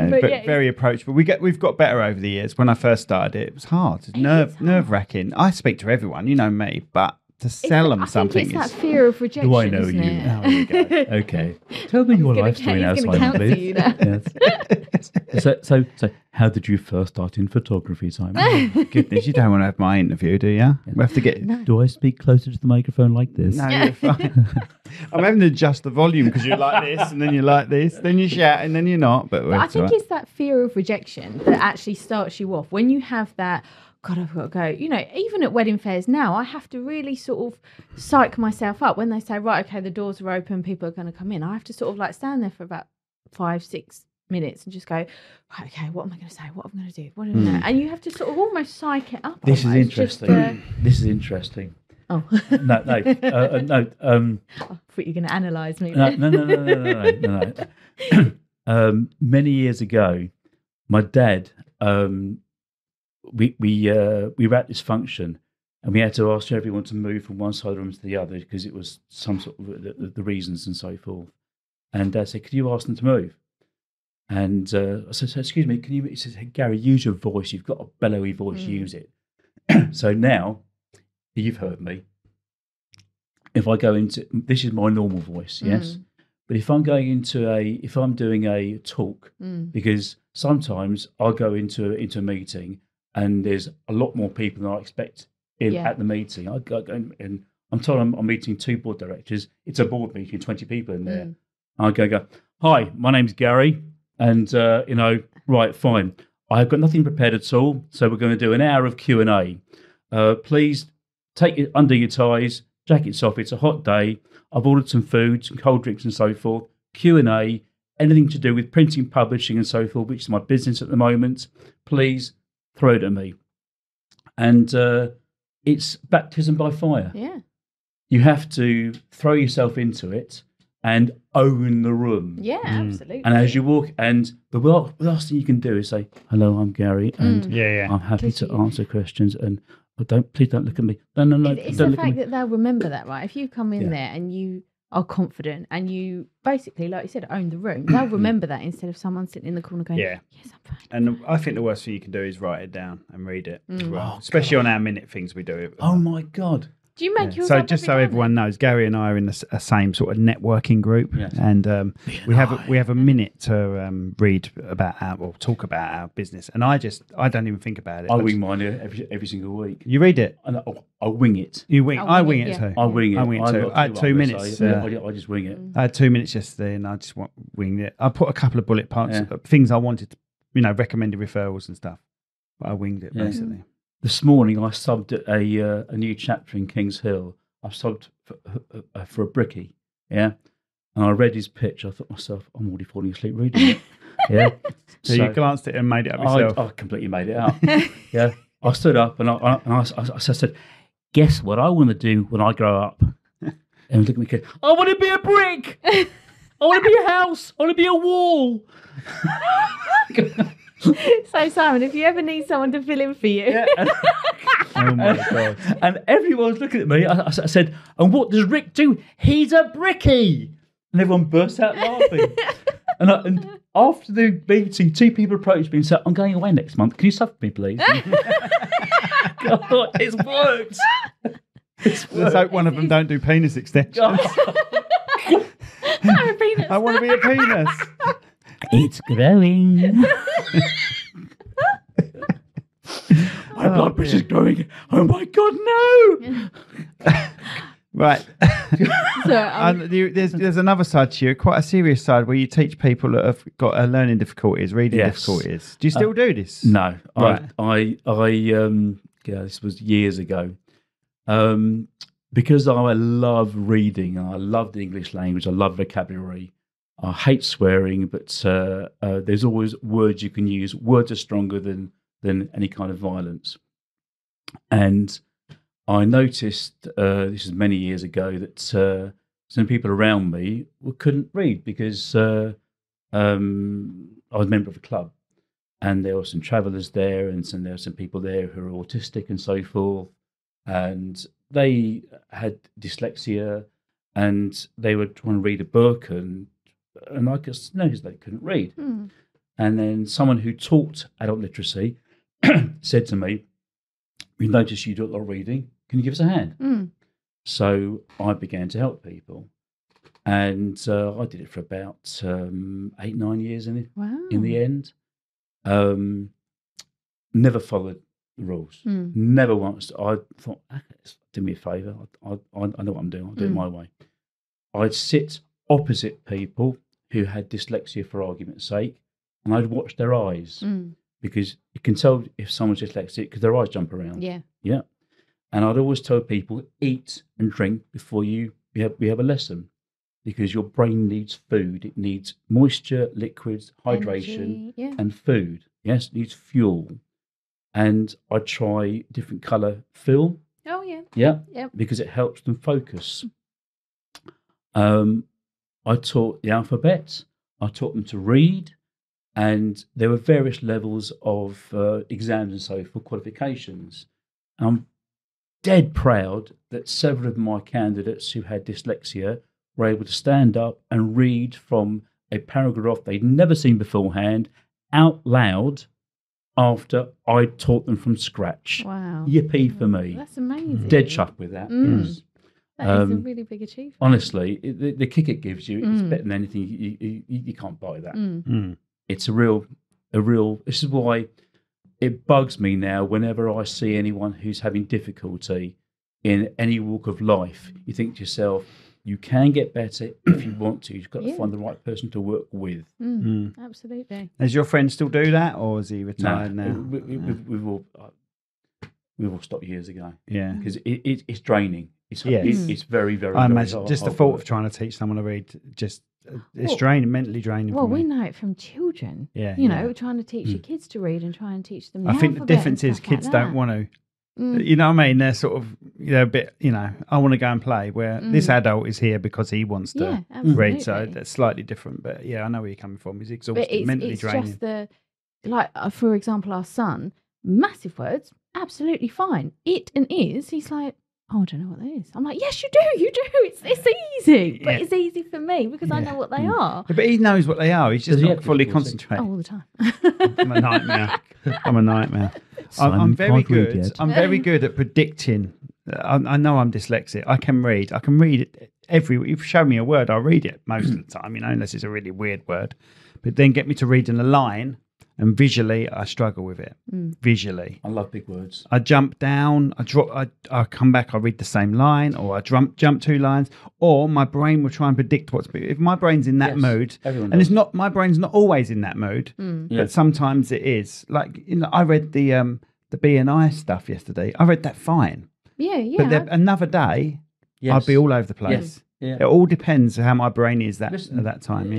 But very approachable. We've got better over the years. When I first started it was hard. It's nerve-wracking. I speak to everyone, you know me, but to sell them something. It's that fear of rejection. Do I know you? Oh, there you go. Okay. Tell me your life story now, Simon, please. Yes. So how did you first start in photography, Simon? Oh, goodness, you don't want to have my interview, do you? We have to get. No. Do I speak closer to the microphone like this? No, you're fine. I'm having to adjust the volume because you're like this, and then you're like this, then you shout, and then you're not. But I think it's that fear of rejection that actually starts you off. When you have that, God, I've got to go. You know, even at wedding fairs now, I have to really sort of psych myself up when they say, right, okay, the doors are open, people are going to come in. I have to sort of like stand there for about 5-6 minutes and just go, right, okay, what am I going to say? What am I going to do? What am I gonna do? And you have to sort of almost psych it up. This is almost, interesting. This is interesting. Oh. No. I thought you were going to analyse me. No. Many years ago, my dad, we were at this function, and we had to ask everyone to move from one side of the room to the other because it was some sort of the reasons and so forth. And Dad said, "Could you ask them to move?" And I said, "Excuse me, can you?" He says, "Hey, Gary, use your voice. You've got a bellowy voice. Use it." So now, you've heard me. If I go into this is my normal voice, yes. But if I'm doing a talk, because sometimes I'll go into a meeting and there's a lot more people than I expect at the meeting. I go and I'm told I'm meeting 2 board directors. It's a board meeting, 20 people in there. I go, "Hi, my name's Gary, and right, fine. I have got nothing prepared at all, so we're going to do an hour of Q&A. Please take it under your ties, jackets off. It's a hot day. I've ordered some food, some cold drinks and so forth. Q&A, anything to do with printing, publishing and so forth, which is my business at the moment. Please throw it at me." And it's baptism by fire. Yeah. You have to throw yourself into it and own the room. Yeah, absolutely. And as you walk, and the last thing you can do is say, "Hello, I'm Gary, and I'm happy to answer questions." And please don't look at me. No. It's the fact that they'll remember that, right? If you come in there and you are confident and you basically, like you said, own the room, they'll remember that instead of someone sitting in the corner going, "Yes, I'm fine." And I think the worst thing you can do is write it down and read it as well. Especially on our minute things we do it. Oh my God. Do you make yours So up just so every everyone knows, Gary and I are in the same sort of networking group, and we have a minute to read about talk about our business. And I don't even think about it. I wing mine every single week. You read it? And I wing it. You wing? I wing it too. I wing it too. I had 2 minutes. I just wing it. I had 2 minutes yesterday, and I just winged it. I put a couple of bullet points, things I wanted, recommended referrals and stuff. But I winged it basically. This morning, I subbed at a new chapter in Kings Hill. I subbed for a brickie, and I read his pitch. I thought to myself, I'm already falling asleep reading it. So you glanced at it and made it up yourself. I completely made it up. I stood up and I said, "Guess what I want to do when I grow up?" And look at me, kid. "I want to be a brick. I want to be a house. I want to be a wall." So Simon, if you ever need someone to fill in for you, Oh my God! And everyone's looking at me. I said, "And what does Rick do? He's a brickie." And everyone burst out laughing. And after the meeting, 2 people approached me and said, "I'm going away next month. Can you sub for me, please?" God, it's worked. Let's hope one of them don't do penis extensions. I'm a penis. I want to be a penis. It's growing. My blood pressure's growing. Oh my God, no! Right. So, There's another side to you, quite a serious side, where you teach people that have got learning difficulties, reading Yes. difficulties. Do you still do this? No, Right. This was years ago. Because I love reading and I love the English language, I love vocabulary. I hate swearing, but there's always words you can use. Words are stronger than any kind of violence. And I noticed, this is many years ago, that some people around me couldn't read because I was a member of a club, and there were some travellers there, and there were some people there who were autistic and so forth, and they had dyslexia, and they were trying to read a book, and I just noticed they couldn't read. And then someone who taught adult literacy said to me, "We noticed you do a lot of reading. Can you give us a hand?" So I began to help people, and I did it for about 8-9 years in the end. Never followed the rules. Never once. I thought, do me a favour. I know what I'm doing. I'll do it my way. I'd sit opposite people who had dyslexia, for argument's sake, and I'd watch their eyes, because you can tell if someone's dyslexic because their eyes jump around. Yeah. And I'd always tell people, eat and drink before we have a lesson, because your brain needs food. It needs moisture, liquids, hydration, and food. Yes, it needs fuel. And I try different colour film. Oh, yeah. Yeah. Yep. Because it helps them focus. I taught the alphabet. I taught them to read. And there were various levels of exams and so forth, qualifications. I'm dead proud that several of my candidates who had dyslexia were able to stand up and read from a paragraph they'd never seen beforehand out loud after I taught them from scratch. Wow. Yippee for me. That's amazing. Dead chuffed with that. Yes. That is a really big achievement. Honestly, the kick it gives you, it's better than anything. You can't buy that. It's a real. This is why it bugs me now whenever I see anyone who's having difficulty in any walk of life. You think to yourself, you can get better if you want to. You've got to find the right person to work with. Absolutely. Does your friend still do that, or is he retired now? We've all stopped years ago. Yeah. Because it's draining. It's very, very, I very imagine hard, just the hard thought work. of trying to teach someone to read, it's draining, mentally draining. Well, for me. we know it from children. Yeah, You know, trying to teach your kids to read and try and teach them. I think the difference is kids don't want to. You know what I mean? They're sort of, a bit, I want to go and play, where this adult is here because he wants to read. So that's slightly different. But yeah, I know where you're coming from. It's exhausting, mentally draining. Just for example, our son, massive words, absolutely fine. It and is, he's like, oh, I don't know what that is. I'm like, yes, you do. It's easy. But it's easy for me because I know what they are. Yeah, but he knows what they are. He's just not fully concentrating. All the time. I'm a nightmare. I'm very good. I'm very good at predicting. I know I'm dyslexic. I can read. If you show me a word, I'll read it most of the time, unless it's a really weird word. But then get me to read in a line, and visually, I struggle with it. Visually. I love big words. I jump down, I come back, I read the same line, or I jump 2 lines, or my brain will try and predict what's... If my brain's in that mood, and it's not, my brain's not always in that mood, but sometimes it is. Like, I read the BNI stuff yesterday. I read that fine. Yeah. But another day, I'd be all over the place. Yeah. It all depends how my brain is at that time,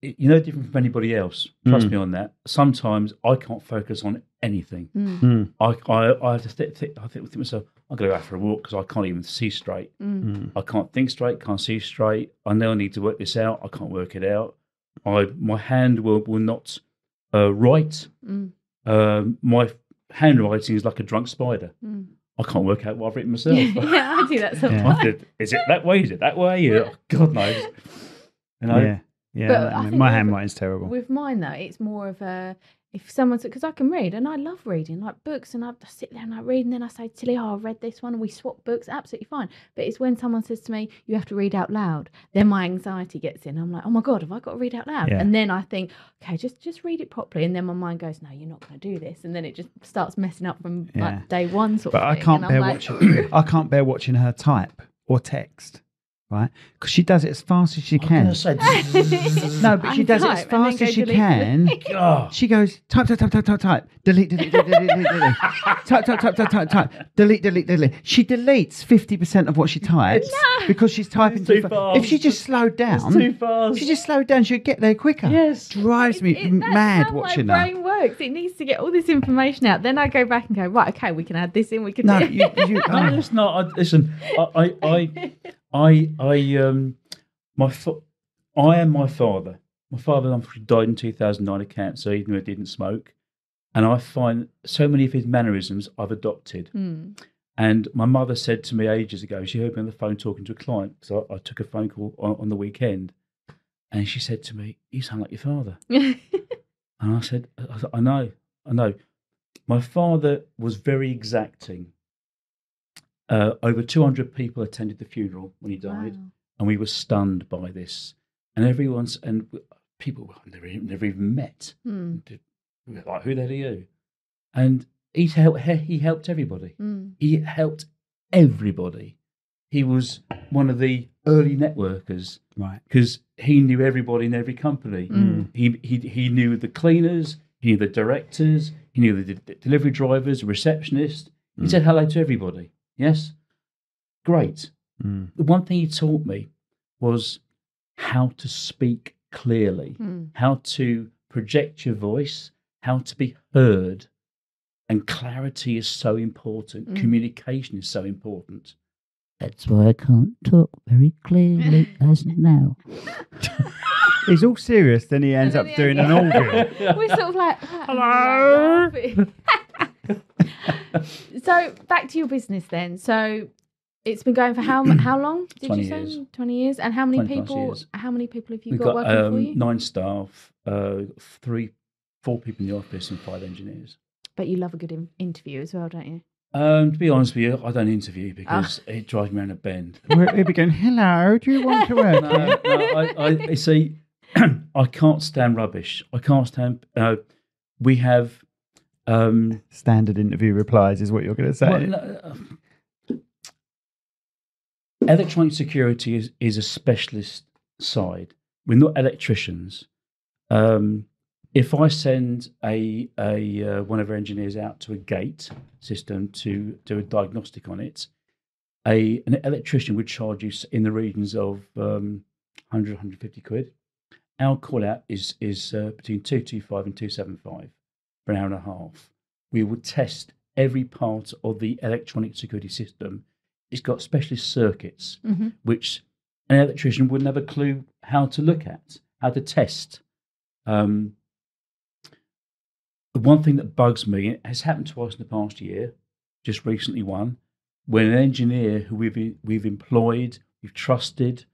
Different from anybody else. Trust me on that. Sometimes I can't focus on anything. I have to think to myself, I'm going to go out for a walk because I can't even see straight. I can't think straight, can't see straight. I know I need to work this out. I can't work it out. My hand will not write. My handwriting is like a drunk spider. I can't work out what I've written myself. Yeah, I do that sometimes. Is it that way? Is it that way? God knows. Yeah, But I think my with- handwriting's terrible. With mine though, it's more of a if someone's because I can read and I love reading like books and I sit there and I read and then I say Tilly, I read this one and we swap books, absolutely fine. But it's when someone says to me, you have to read out loud, then my anxiety gets in. I'm like, oh my god, have I got to read out loud? Yeah. And then I think, okay, just read it properly. And then my mind goes, no, you're not going to do this. And then it just starts messing up from Yeah. like day one sort But of I thing. can't And bear I'm watching. I can't bear watching her type or text, right? Because she does it as fast as she I'm can. gonna say, No, but she does it as type and then fast go as she delete, can. delete. oh, She goes type, delete, type, delete. She deletes 50% of what she types because she's typing It's too too fast. fast. If she just slowed it's down, too fast. if she just slowed down, she'd get there quicker. Yes. Drives me That's mad how watching my her. brain works. It needs to get all this information out. Then I go back and go, right, okay, we can add this in. We can No, do you No, oh. it's not. Listen, I am my father. My father unfortunately died in 2009 of cancer, even though he didn't smoke. And I find so many of his mannerisms I've adopted. And my mother said to me ages ago, she heard me on the phone talking to a client, because I took a phone call on the weekend. And she said to me, you sound like your father. And I said, I know. My father was very exacting. Over 200 people attended the funeral when he died. Wow. And we were stunned by this. And people never even met. We were like, who the hell are you? And he helped everybody. He helped everybody. He was one of the early networkers, Right. because he knew everybody in every company. He knew the cleaners, he knew the directors, he knew the delivery drivers, the receptionists. He said hello to everybody. Yes? Great. The one thing he taught me was how to speak clearly, how to project your voice, how to be heard. And clarity is so important. Communication is so important. That's why I can't talk very clearly as now. He's all serious, then he ends up doing an organ. We're sort of like, Hello? So back to your business then. So it's been going for how long? Did 20 you say years. 20 years? And how many 20+ people? years. How many people have you We've got got working for you? 9 staff, 4 people in the office, and 5 engineers. But you love a good interview as well, don't you? To be honest with you, I don't interview because it drives me around a bend. We'll be going, hello, do you want to work here? I see. I can't stand rubbish. I can't stand. We have Standard interview replies is what you're going to say. well, no, electronic security is a specialist side. We're not electricians. If I send a one of our engineers out to a gate system to do a diagnostic on it, an electrician would charge you in the regions of 100, 150 quid. Our call out is between 225 and 275 for an hour and a half. We would test every part of the electronic security system. It's got specialist circuits, which an electrician wouldn't have a clue how to look at, how to test. The one thing that bugs me, it has happened to us in the past year, just recently one, when an engineer who we've employed, we've trusted,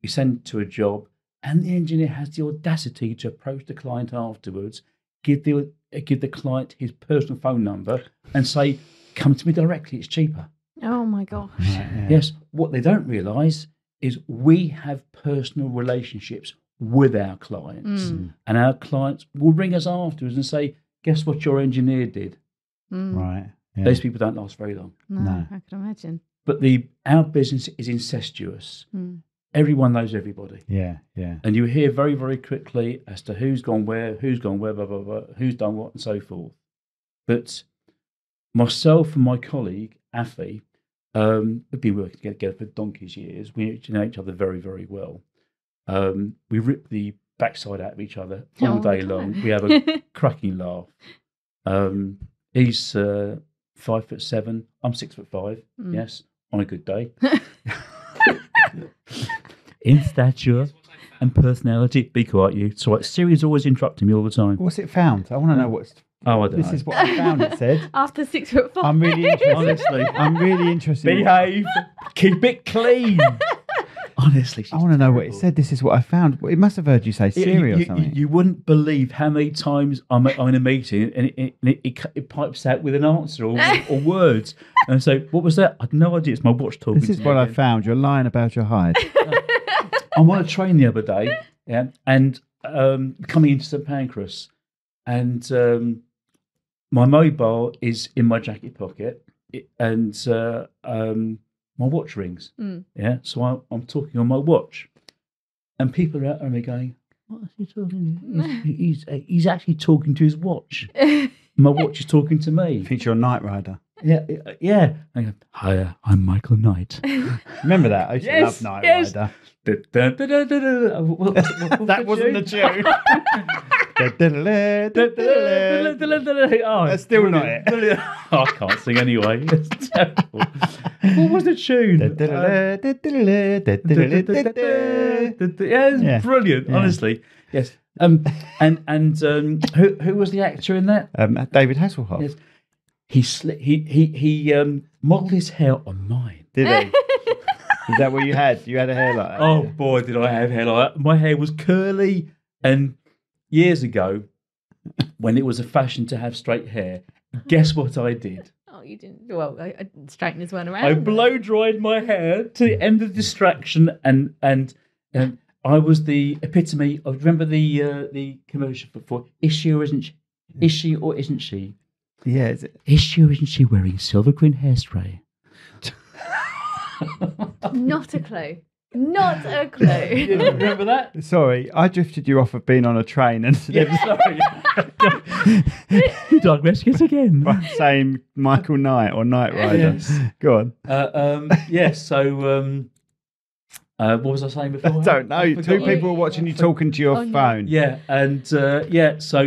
we send to a job, and the engineer has the audacity to approach the client afterwards, give the client his personal phone number, and say, "Come to me directly. It's cheaper." Oh my gosh. Yes. What they don't realise is we have personal relationships with our clients, and our clients will ring us afterwards and say, "Guess what your engineer did?" Right. Yeah. Those people don't last very long. No, I can imagine. But our business is incestuous. Everyone knows everybody. Yeah, yeah. And you hear very, very quickly as to who's gone where, blah, blah, blah, who's done what, and so forth. But myself and my colleague, Afi, we've been working together for donkey's years. We know each other very, very well. We rip the backside out of each other all day long. We have a cracking laugh. He's 5'7". I'm 6'5". Yes, on a good day. In stature and personality, be quiet, you. So Siri's always interrupting me all the time. What's it found? I want to know what's. Oh, I don't know. This is what I found. It said. After 6'5". I'm really interested. Honestly, I'm really interested. behave, keep it clean. Honestly, I want to know what it said. This is what I found. It must have heard you say Siri or something. You wouldn't believe how many times I'm in a meeting and it pipes out with an answer or words. And I say, what was that? I had no idea. It's my watch talking. This is to what me I again. found. You're lying about your height. I'm on a train the other day, and coming into St Pancras, and my mobile is in my jacket pocket, and my watch rings. So I'm talking on my watch, and people are out there going, "What is he talking to? He's actually talking to his watch. My watch is talking to me." I think you're a Knight Rider. Yeah. I go, "Hi, I'm Michael Knight." Remember that? I used to love Knight Rider. That wasn't the tune. That's still not it. I can't sing anyway. It's terrible. What was the tune? It's brilliant, honestly. Yes. And who was the actor in that? David Hasselhoff. Yes. He modelled his hair on mine. Did he? Is that what you had? You had a hair like that? Oh boy, did I have hair like that. My hair was curly, and years ago, when it was a fashion to have straight hair, guess what I did? Oh, you didn't. Well, straighteners weren't around. I blow dried my hair to the end of distraction, and I was the epitome of. Remember the commercial for "Is she or isn't she? Is she or isn't she? Yeah. Is she or isn't she wearing silver green hairspray?" Not a clue. Not a clue. You remember that? Sorry, I drifted you off of being on a train and Sorry. You digress yet again. by saying Michael Knight or Knight Rider. Yes. Go on. Yes. So, what was I saying before? I don't know. I Two forgot. people are watching you talking to your Oh, no. phone. Yeah, and so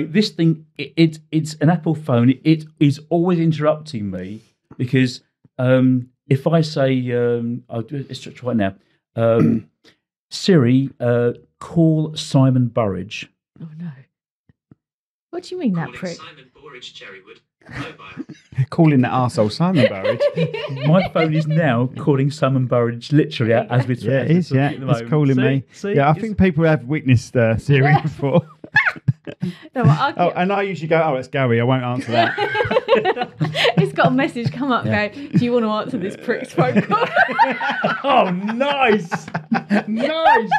this thing, it's an Apple phone. It is always interrupting me because if I say, I'll do it. Let's try it now. Siri, call Simon Burridge. Oh no. What do you mean that prick? Simon Burridge Cherrywood. Mobile. Calling that arsehole Simon Burridge. My phone is now calling Simon Burridge literally as we Yeah, it is. Yeah, it's calling me. Yeah, I think people have witnessed Siri before. No, And I usually go, "Oh, it's Gary. I won't answer that." it's got a message come up. Go, do you want to answer this prick's phone call? Oh, nice, nice.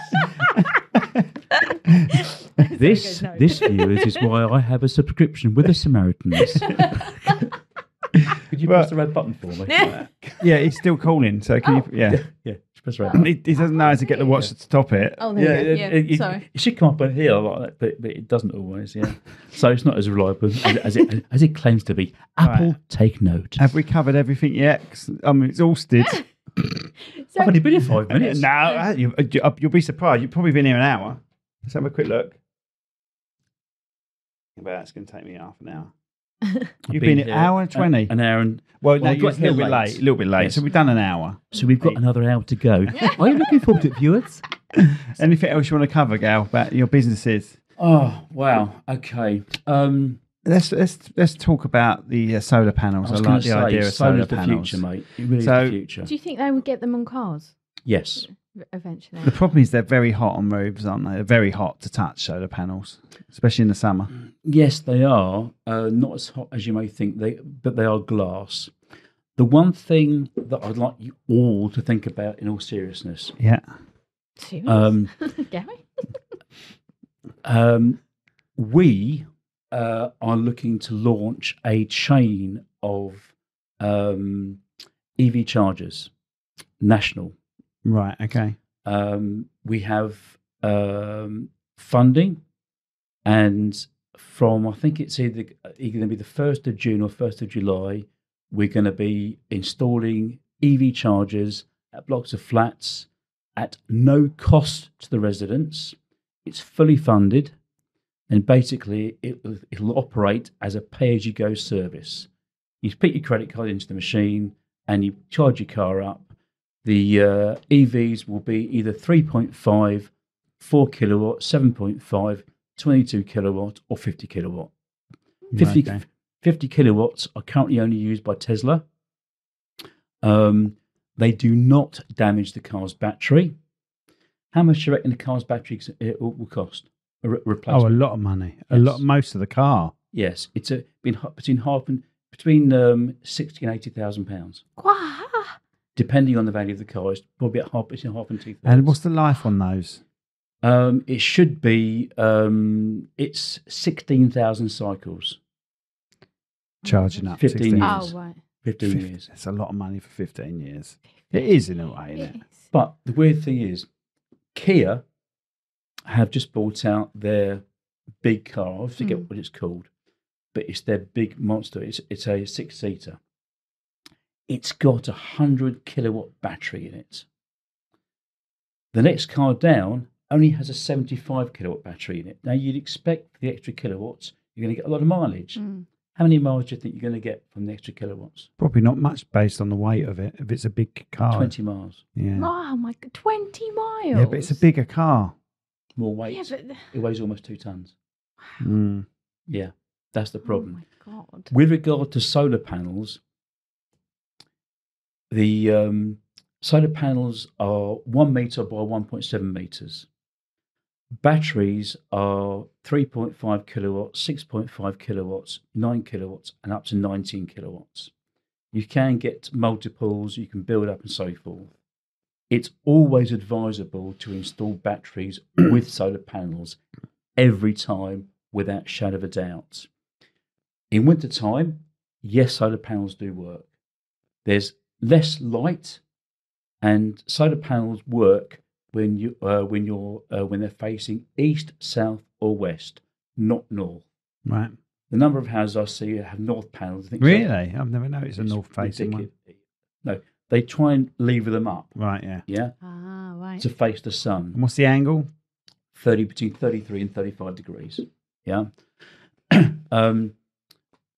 This, no. viewers, is why I have a subscription with the Samaritans. Could you press the red button for me? Yeah, he's still calling. So can you? Yeah. Yeah, just press the red button. He doesn't know how to get the watch to stop it. Oh, there you go. Yeah, sorry. It should come up on here like that, but it doesn't always. Yeah, so it's not as reliable as it claims to be. Apple, Right. take note. Have we covered everything yet? 'Cause I'm exhausted. I've only been here 5 minutes. No, you'll be surprised. You've probably been here an hour. Let's have a quick look. But it's going to take me half an hour. You've been an here hour and 20. An hour and Well, no, I you got got a little here bit late. A little bit late. Yes. So we've done an hour. So we've got another hour to go. Are you looking forward to it, viewers? Anything else you want to cover, Gal, about your businesses? Oh wow. Okay. Let's talk about the solar panels. I like the idea of solar the panels. future, mate. It really So- is the future. Do you think they would get them on cars Yes. eventually? The problem is they're very hot on roofs, aren't they? They're very hot to touch, solar panels, especially in the summer. Yes, they are. Not as hot as you may think, but they are glass. The one thing that I'd like you all to think about in all seriousness, Yeah. Serious? Gary? we are looking to launch a chain of EV chargers, national. Right. Okay. We have funding, and from I think it's either going to be the 1st of June or 1st of July, we're going to be installing EV chargers at blocks of flats at no cost to the residents. It's fully funded, and basically it'll operate as a pay-as-you-go service. You put your credit card into the machine and you charge your car up. The EVs will be either 3.5, 4 kilowatt, 7.5, 22 kilowatt, or 50 kilowatt. 50 kilowatts are currently only used by Tesla. They do not damage the car's battery. How much do you reckon the car's battery will cost? A Oh, replacement? a lot of money. A Yes. lot. Most of the car. Yes, it's between 60 and £80,000, Wow. depending on the value of the car. It's probably between half and 2/3. And what's the life on those? It should be. It's 16,000 cycles. Charging up 15 16 years. Oh, right. 15 years. That's a lot of money for 15 years. It is in a way, isn't it? Yes. But the weird thing is, Kia have just brought out their big car. I forget what it's called, but it's their big monster. It's a 6-seater. It's got 100 kilowatt battery in it. The next car down only has a 75 kilowatt battery in it. Now, you'd expect for the extra kilowatts, you're going to get a lot of mileage. How many miles do you think you're going to get from the extra kilowatts? Probably not much based on the weight of it. If it's a big car. 20 miles. Yeah. Oh my god, 20 miles. Yeah, but it's a bigger car. More weight. Yeah, but It weighs almost 2 tons. Mm. Yeah, that's the problem. Oh my god. With regard to solar panels, the solar panels are 1 metre by 1.7 metres. Batteries are 3.5 kilowatts, 6.5 kilowatts, 9 kilowatts, and up to 19 kilowatts. You can get multiples, you can build up and so forth. It's always advisable to install batteries with solar panels every time without shadow of a doubt. In wintertime, yes, solar panels do work. There's less light, and solar panels work when they're facing east, south, or west, not north. Right. The number of houses I see have north panels. I think Really? I've never noticed a It's north facing one. ridiculous. No, they try and lever them up, Right, yeah. yeah, Ah, right. to face the sun. And what's the angle? Between 33 and 35 degrees. Yeah.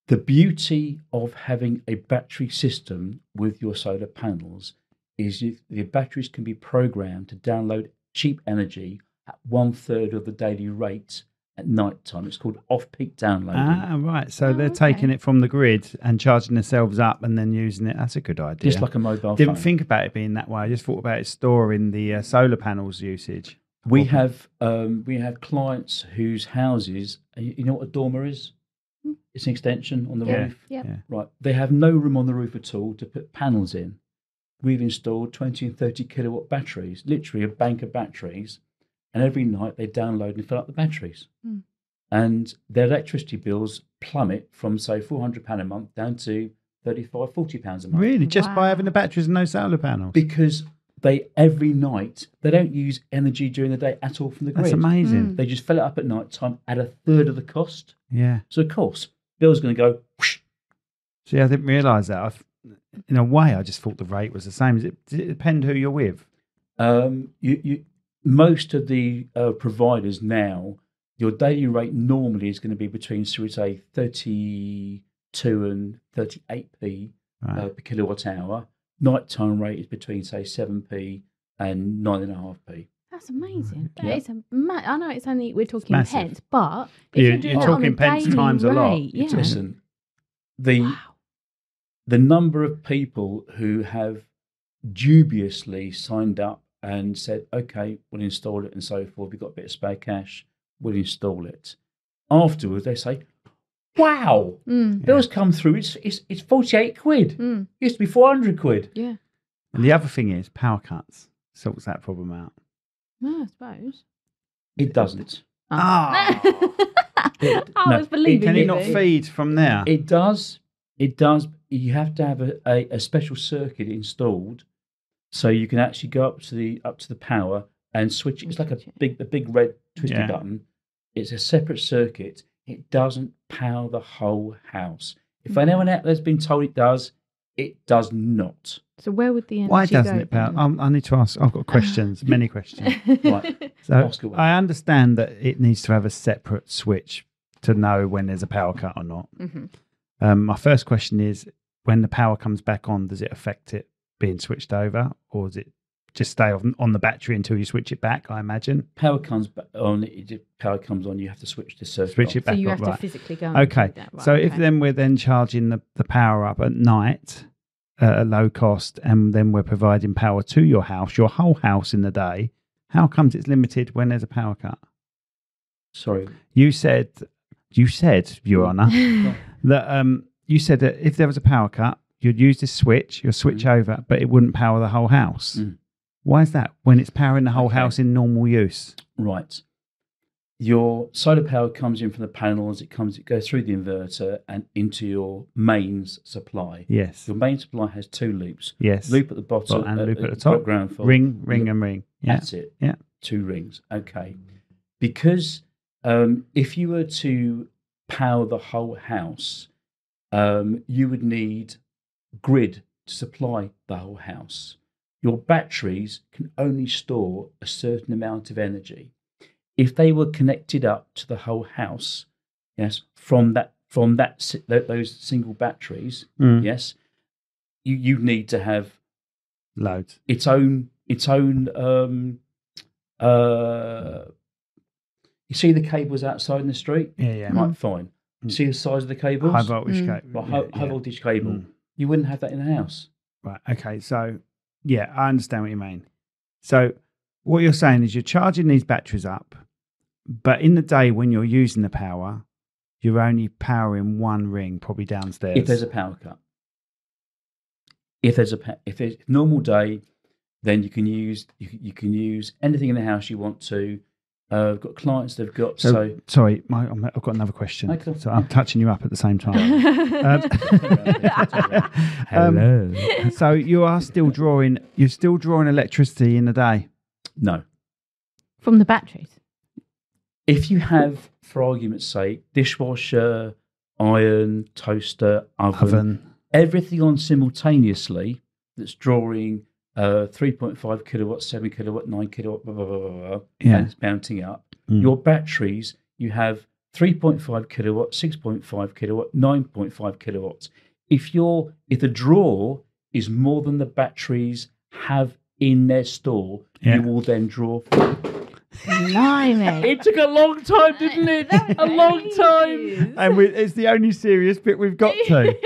The beauty of having a battery system with your solar panels is the batteries can be programmed to download cheap energy at 1/3 of the daily rate at night time. It's called off-peak downloading. Ah, right. So they're okay. taking it from the grid and charging themselves up and then using it. That's a good idea. Just like a mobile Didn't phone. think about it being that way. I just thought about it storing the solar panels usage. We have clients whose houses, you know what a dormer is? It's an extension on the Yeah. roof. Yep. Yeah. Right. They have no room on the roof at all to put panels in. We've installed 20 and 30 kilowatt batteries, literally a bank of batteries, and every night they download and fill up the batteries. And their electricity bills plummet from, say, £400 a month down to £35, £40 a month. Really? Just by Wow. having the batteries and no solar panels? Because every night, they don't use energy during the day at all from the grid. That's amazing. They just fill it up at night time at 1/3 of the cost. Yeah. So, of course, bill's going to go whoosh. See, I didn't realise that. In a way, I just thought the rate was the same. Does it depend who you're with? Most of the providers now, your daily rate normally is going to be between, shall we say, 32 and 38p Right. per kilowatt hour. Nighttime rate is between, say, 7p and 9.5p. That's amazing. That Yeah. is I know it's only we're talking massive. pence, but if Yeah, you're doing you're that on talking a pence daily times a lot. rate, yeah. Listen, Wow. the number of people who have dubiously signed up and said, okay, we'll install it and so forth, we've got a bit of spare cash, we'll install it. Afterwards, they say, wow, bills come through, it's 48 quid. It used to be 400 quid. Yeah. And the other thing is power cuts sorts that problem out. No, I suppose. It doesn't. Ah. I was believing Can you. it not feed from there? It does. It does. You have to have a special circuit installed, so you can actually go up to the power and switch it. It's like a big red twisty Yeah. button. It's a separate circuit. It doesn't power the whole house. If anyone out there's been told it does not. So where would the energy Why doesn't go it power? then? I need to ask. I've got questions, many questions. Right. So Ask away. I understand that it needs to have a separate switch to know when there's a power cut or not. My first question is, when the power comes back on, does it affect it being switched over, or does it just stay on the battery until you switch it back? I imagine. Power comes on. Power comes on. You have to switch the circuit. Switch it off. So back you on, have to right. physically go and Okay. do that. Right, So if okay. then we're then charging the power up at night at a low cost, and then we're providing power to your house, your whole house in the day, How comes it's limited when there's a power cut? Sorry. You said, Your Honour, that you said that if there was a power cut, you'd use this switch, you'll switch over, but it wouldn't power the whole house. Why is that? When it's powering the whole house in normal use. Right. Your solar power comes in from the panels. It goes through the inverter and into your mains supply. Yes. Your main supply has 2 loops. Yes. Loop at the bottom and loop at the top. Ground fault. Ring, and ring. Yeah. That's it. Yeah. 2 rings. Okay. Because if you were to power the whole house, you would need grid to supply the whole house. Your batteries can only store a certain amount of energy. If they were connected up to the whole house, yes, from those single batteries, yes, you need to have loads. Its own. You see the cables outside in the street? Yeah. Right, fine. You see the size of the cables? High voltage cable. High voltage cable. You wouldn't have that in the house. Right. Okay. So, yeah, I understand what you mean. So, what you're saying is you're charging these batteries up, but in the day when you're using the power, you're only powering 1 ring, probably downstairs. If there's a power cut. If there's normal day, then you can use anything in the house you want to. I've got clients that've got Sorry, I've got another question. Okay. So I'm touching you up at the same time. Hello. So you're still drawing electricity in the day? No. From the batteries? If you have, for argument's sake, dishwasher, iron, toaster, oven, everything on simultaneously that's drawing 3.5 kilowatts, 7 kilowatt, 9 kilowatt, blah, blah, blah, blah, blah, and it's mounting up. Your batteries, you have 3.5 kilowatt, 6.5 kilowatt, 9.5 kilowatts. If the draw is more than the batteries have in their store, you will then draw. Blimey. It took a long time, didn't it? A long time. And it's the only serious bit we've got to.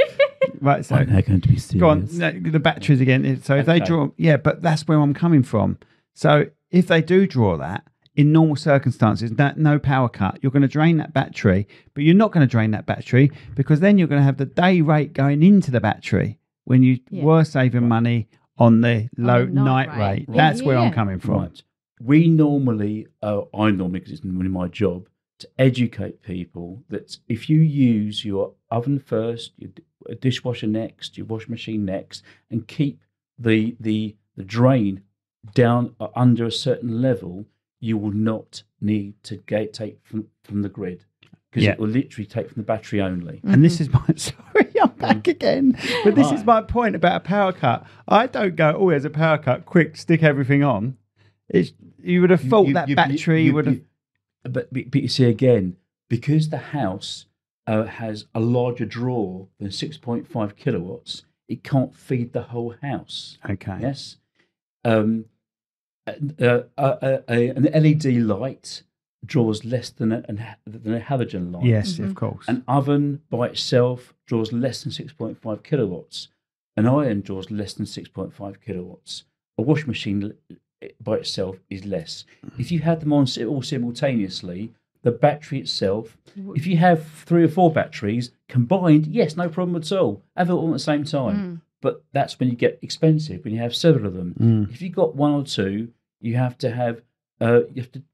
Right, so they're going to be serious. Go on, the batteries again. So if they draw, but that's where I'm coming from. So if they do draw that, in normal circumstances, no power cut, you're going to drain that battery, but you're not going to drain that battery because then you're going to have the day rate going into the battery when you were saving money on the low night rate. Right. That's where I'm coming from. Right. I normally, because it's really my job, to educate people that if you use your oven first, your dishwasher next, your washing machine next, and keep the drain down under a certain level, you will not need to take from the grid because it will literally take from the battery only. And this is sorry, I'm back again. But this is my point about a power cut. I don't go, there's a power cut, quick, stick everything on. You would have thought that battery would have. But you see again, because the house has a larger draw than 6.5 kilowatts, it can't feed the whole house. Okay. Yes. An LED light draws less than a halogen light. Yes, of course. An oven by itself draws less than 6.5 kilowatts. An iron draws less than 6.5 kilowatts. A washing machine by itself is less. If you had them on all simultaneously, the battery itself, if you have 3 or 4 batteries combined, yes, no problem at all. Have it all at the same time. But that's when you get expensive, when you have several of them. If you've got 1 or 2, you have to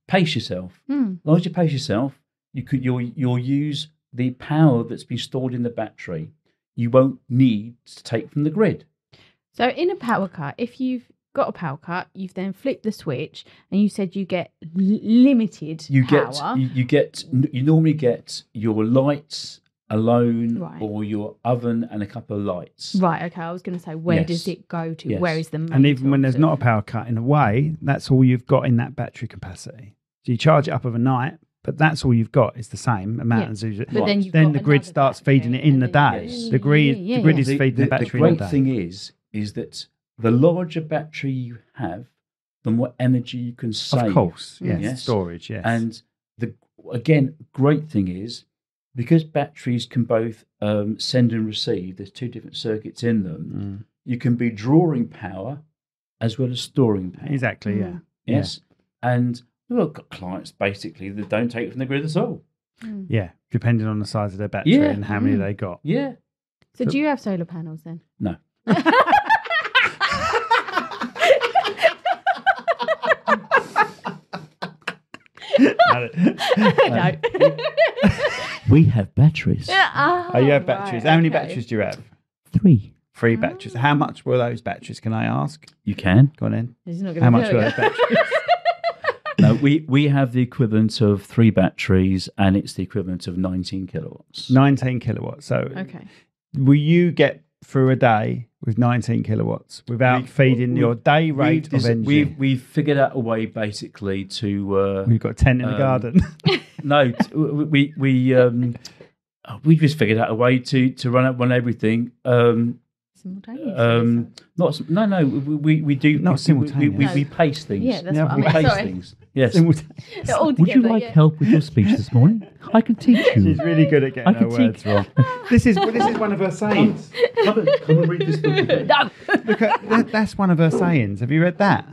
pace yourself. As long as you pace yourself, you'll use the power that's been stored in the battery. You won't need to take from the grid. So in a power cut, if you've got a power cut, you've then flipped the switch, and you said you get limited power. You normally get your lights alone, or your oven and a couple of lights. Right. Okay. I was going to say, where does it go to? Yes. Where is the main And even when there's not a power cut, in a way, that's all you've got in that battery capacity. So you charge it up overnight, but that's all you've got is the same amount as usual. But then the grid starts feeding it in the day. The grid is feeding the battery in the day. The great thing is that the larger battery you have, the more energy you can save. Of course, yes. Storage, yes. And great thing is, because batteries can both send and receive, there's 2 different circuits in them, you can be drawing power as well as storing power. Exactly, yeah. Yes. And we've got clients basically that don't take it from the grid at all. Yeah, depending on the size of their battery Yeah. and how many they got. Yeah. So do you have solar panels then? No. No. We have batteries. Oh, you have batteries. How many batteries do you have? 3. 3 batteries. How much were those batteries? Can I ask? You can. Go on in. He's not gonna How much tell were you. those batteries? No, we have the equivalent of 3 batteries, and it's the equivalent of 19 kilowatts. 19 kilowatts. So Okay. will you get through a day with 19 kilowatts without feeding your day rate of energy? We've figured out a way basically to. We've got a tent in the garden. No, we just figured out a way to run everything. Simultaneously. We do Not simultaneous. We pace things. Yeah, that's Yeah, what I we meant. pace Sorry. things. Yes. All Would you together, like yeah. help with your speech this morning? I can teach She's you. really good at getting I her could words take- wrong. This is one of her sayings. Come and read this book. No. Look at that's one of her sayings. Have you read that?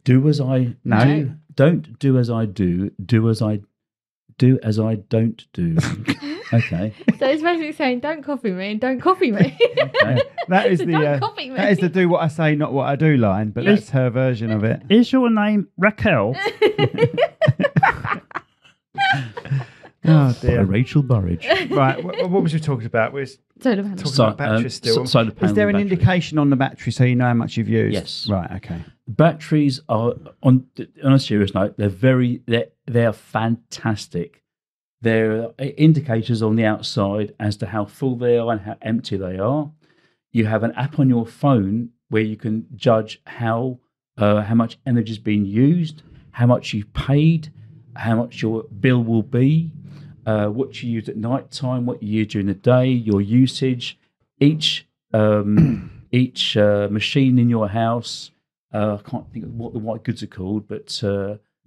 Do as I No. do. Don't do as I do. Do as I don't do. Okay. So it's basically saying, don't copy me and don't copy me. Okay. That is Don't the copy me. that is the do what I say, not what I do line. But that's her version of it. Is your name Raquel? Oh dear. Rachel Burridge. Right. What was you talking about? We was Solar panels. talking about batteries still. Solar panel Is there an battery. indication on the battery so you know how much you've used? Yes. Right. Okay. Batteries are on a serious note. They're fantastic. They're indicators on the outside as to how full they are and how empty they are. You have an app on your phone where you can judge how much energy is being used, how much you've paid, how much your bill will be, what you use at night time, what you use during the day, your usage. Each machine in your house. I can't think of what the white goods are called, but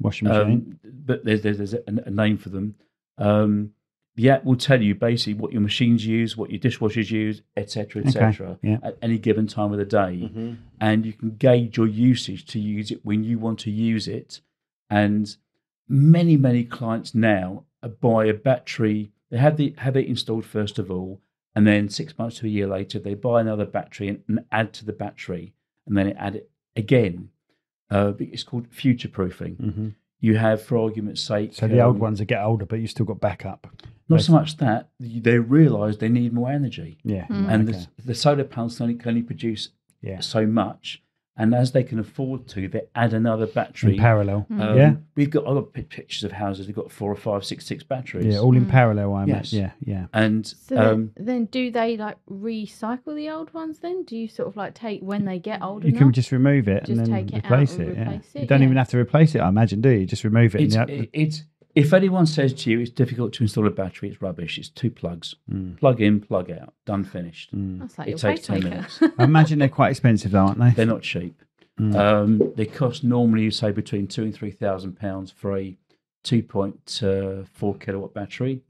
Washing machine. but there's a name for them. The app will tell you basically what your machines use, what your dishwashers use, etc., etc. yeah. At any given time of the day, and you can gauge your usage to use it when you want to use it. And many clients now buy a battery. They have it installed first of all, and then 6 months to a year later, they buy another battery and add to the battery, and then add it again. It's called future proofing. You have, for argument's sake, So the old ones will get older, but you still got backup. not so much that they realise they need more energy, Yeah. and okay. the solar panels can only produce Yeah. so much. And as they can afford to, they add another battery. In parallel. Yeah. I've got pictures of houses who've got 4 or 5, 6 batteries. Yeah. All in parallel. I Yes. imagine. Yeah. And So then do they like recycle the old ones then? Do you sort of like take when they get old You enough? can just remove it Just and then take it out replace and it. replace Yeah. it, You don't yeah. even have to replace it, I imagine, do you? Just remove it. it's, and you it's if anyone says to you it's difficult to install a battery, it's rubbish. It's 2 plugs. Plug in, plug out. Done, finished. That's like It your takes 10 pacemaker. minutes. I imagine they're quite expensive, though, aren't they? They're not cheap. They cost normally, say, between £2,000 and £3,000 for a 2.4 kilowatt battery.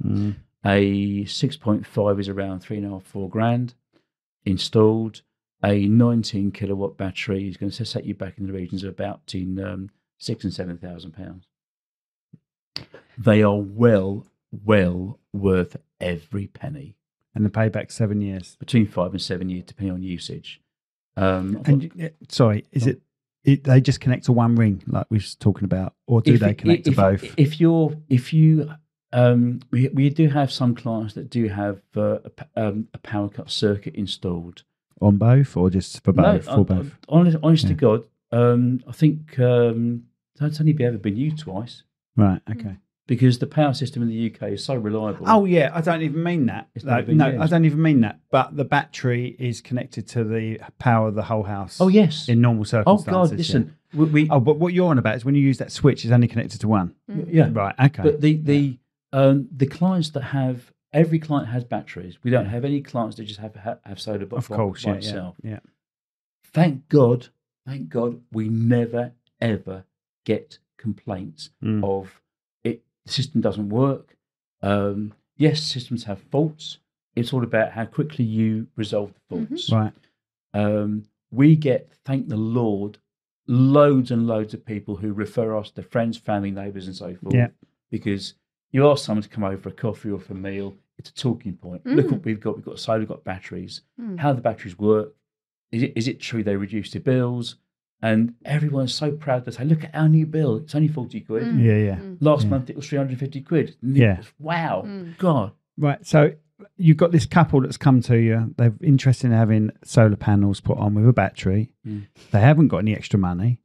A 6.5 is around 3.5, 4 grand installed. A 19 kilowatt battery is going to set you back in the regions of about between £6,000 and £7,000. They are well worth every penny. And the payback's 7 years. Between 5 and 7 years, depending on usage. Sorry, is it? They just connect to one ring, like we was talking about, or do they connect to both? We do have some clients that do have a power cut circuit installed. On both, or just for both? For both. Honest to God, I think that's only ever been used twice Right. Okay. because the power system in the UK is so reliable. Oh yeah, I don't even mean that. It's never Like, been no, used. I don't even mean that. But the battery is connected to the power of the whole house. Oh, yes. In normal Oh circumstances. God, listen. We Oh, but what you're on about is when you use that switch, it's only connected to one. yeah. Right. Okay. But the clients that have every client has batteries. We don't have any clients that just have solar by of course. Yeah. itself. Yeah. Thank God, we never ever get complaints of it. The system doesn't work. Yes, systems have faults. It's all about how quickly you resolve the faults. Right. We get, thank the Lord, loads and loads of people who refer us to friends, family, neighbours, and so forth. Yeah. Because you ask someone to come over for a coffee or for a meal, it's a talking point. Look what we've got. We've got solar, we've got batteries. How the batteries work. Is it true they reduce their bills? And everyone's so proud to say, look at our new bill. It's only 40 quid. Yeah. Last month it was 350 quid. Yeah. Wow. God. Right. So you've got this couple that's come to you. They're interested in having solar panels put on with a battery. They haven't got any extra money.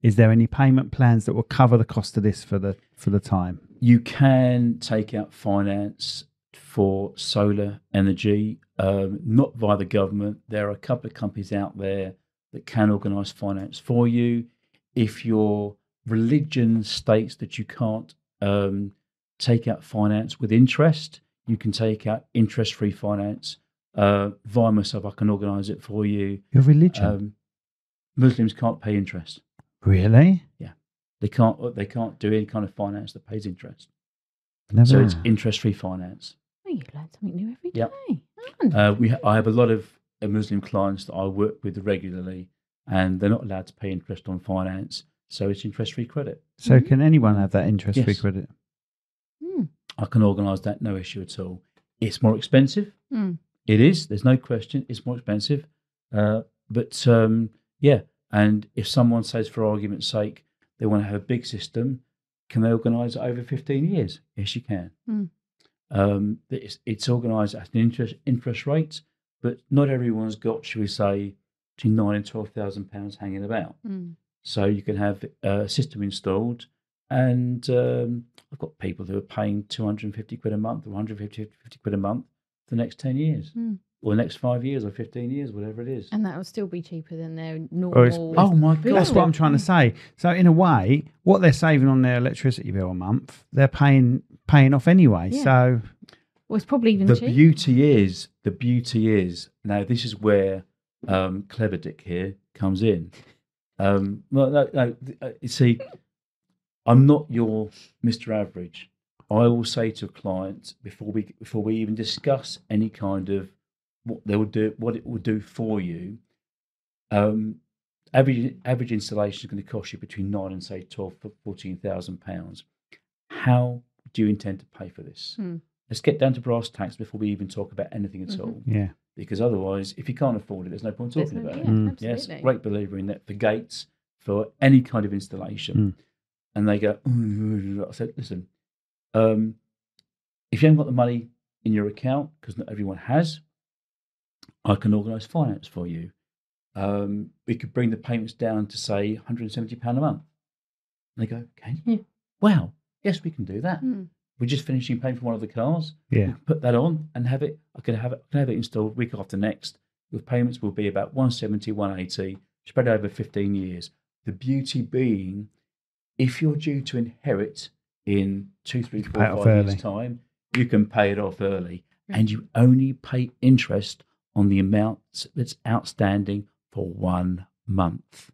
Is there any payment plans that will cover the cost of this for the time? You can take out finance for solar energy, not via the government. There are a couple of companies out there that can organise finance for you. If your religion states that you can't take out finance with interest, you can take out interest-free finance via myself. I can organise it for you. Your religion? Muslims can't pay interest. Really? Yeah, they can't do any kind of finance that pays interest. Never. So it's interest-free finance. Oh, you learn something new every day. Yep. I have a lot of Muslim clients that I work with regularly, and they're not allowed to pay interest on finance, so it's interest-free credit. So can anyone have that interest-free Yes. credit? I can organise that, no issue at all. It's more expensive. It is. There's no question. It's more expensive. But yeah. And if someone says, for argument's sake, they want to have a big system, can they organise it over 15 years? Yes, you can. It's organised at an interest rate, but not everyone's got, shall we say, between £9,000 and £12,000 hanging about. So you can have a system installed, and I've got people who are paying 250 quid a month or 150 quid a month for the next 10 years. Or the next 5 years or 15 years, whatever it is. And that will still be cheaper than their normal. Oh my God. That's what I'm trying to say. So in a way, what they're saving on their electricity bill a month, they're paying off anyway. Yeah. So Well, it's probably even The cheaper. beauty is, now this is where Clever Dick here comes in. You see, I'm not your Mr. Average. I will say to a client before we even discuss any kind of what it will do for you. Average installation is going to cost you between £9,000 and say £14,000. How do you intend to pay for this? Let's get down to brass tacks before we even talk about anything at all. yeah, Because otherwise, if you can't afford it, there's no point talking about it. Absolutely. Yes, great believer in that for gates, for any kind of installation. And they go, I said, listen, if you haven't got the money in your account, because not everyone has, I can organise finance for you. We could bring the payments down to, say, £170 a month. And they go, can you? Wow, yes, we can do that. We're just finishing paying for one of the cars. Yeah. We can put that on and have it. I can have it installed week after next. Your payments will be about 170, 180, spread over 15 years. The beauty being, if you're due to inherit in 2, 3, 4, 5 years' time, you can pay it off early, and you only pay interest on the amount that's outstanding for 1 month.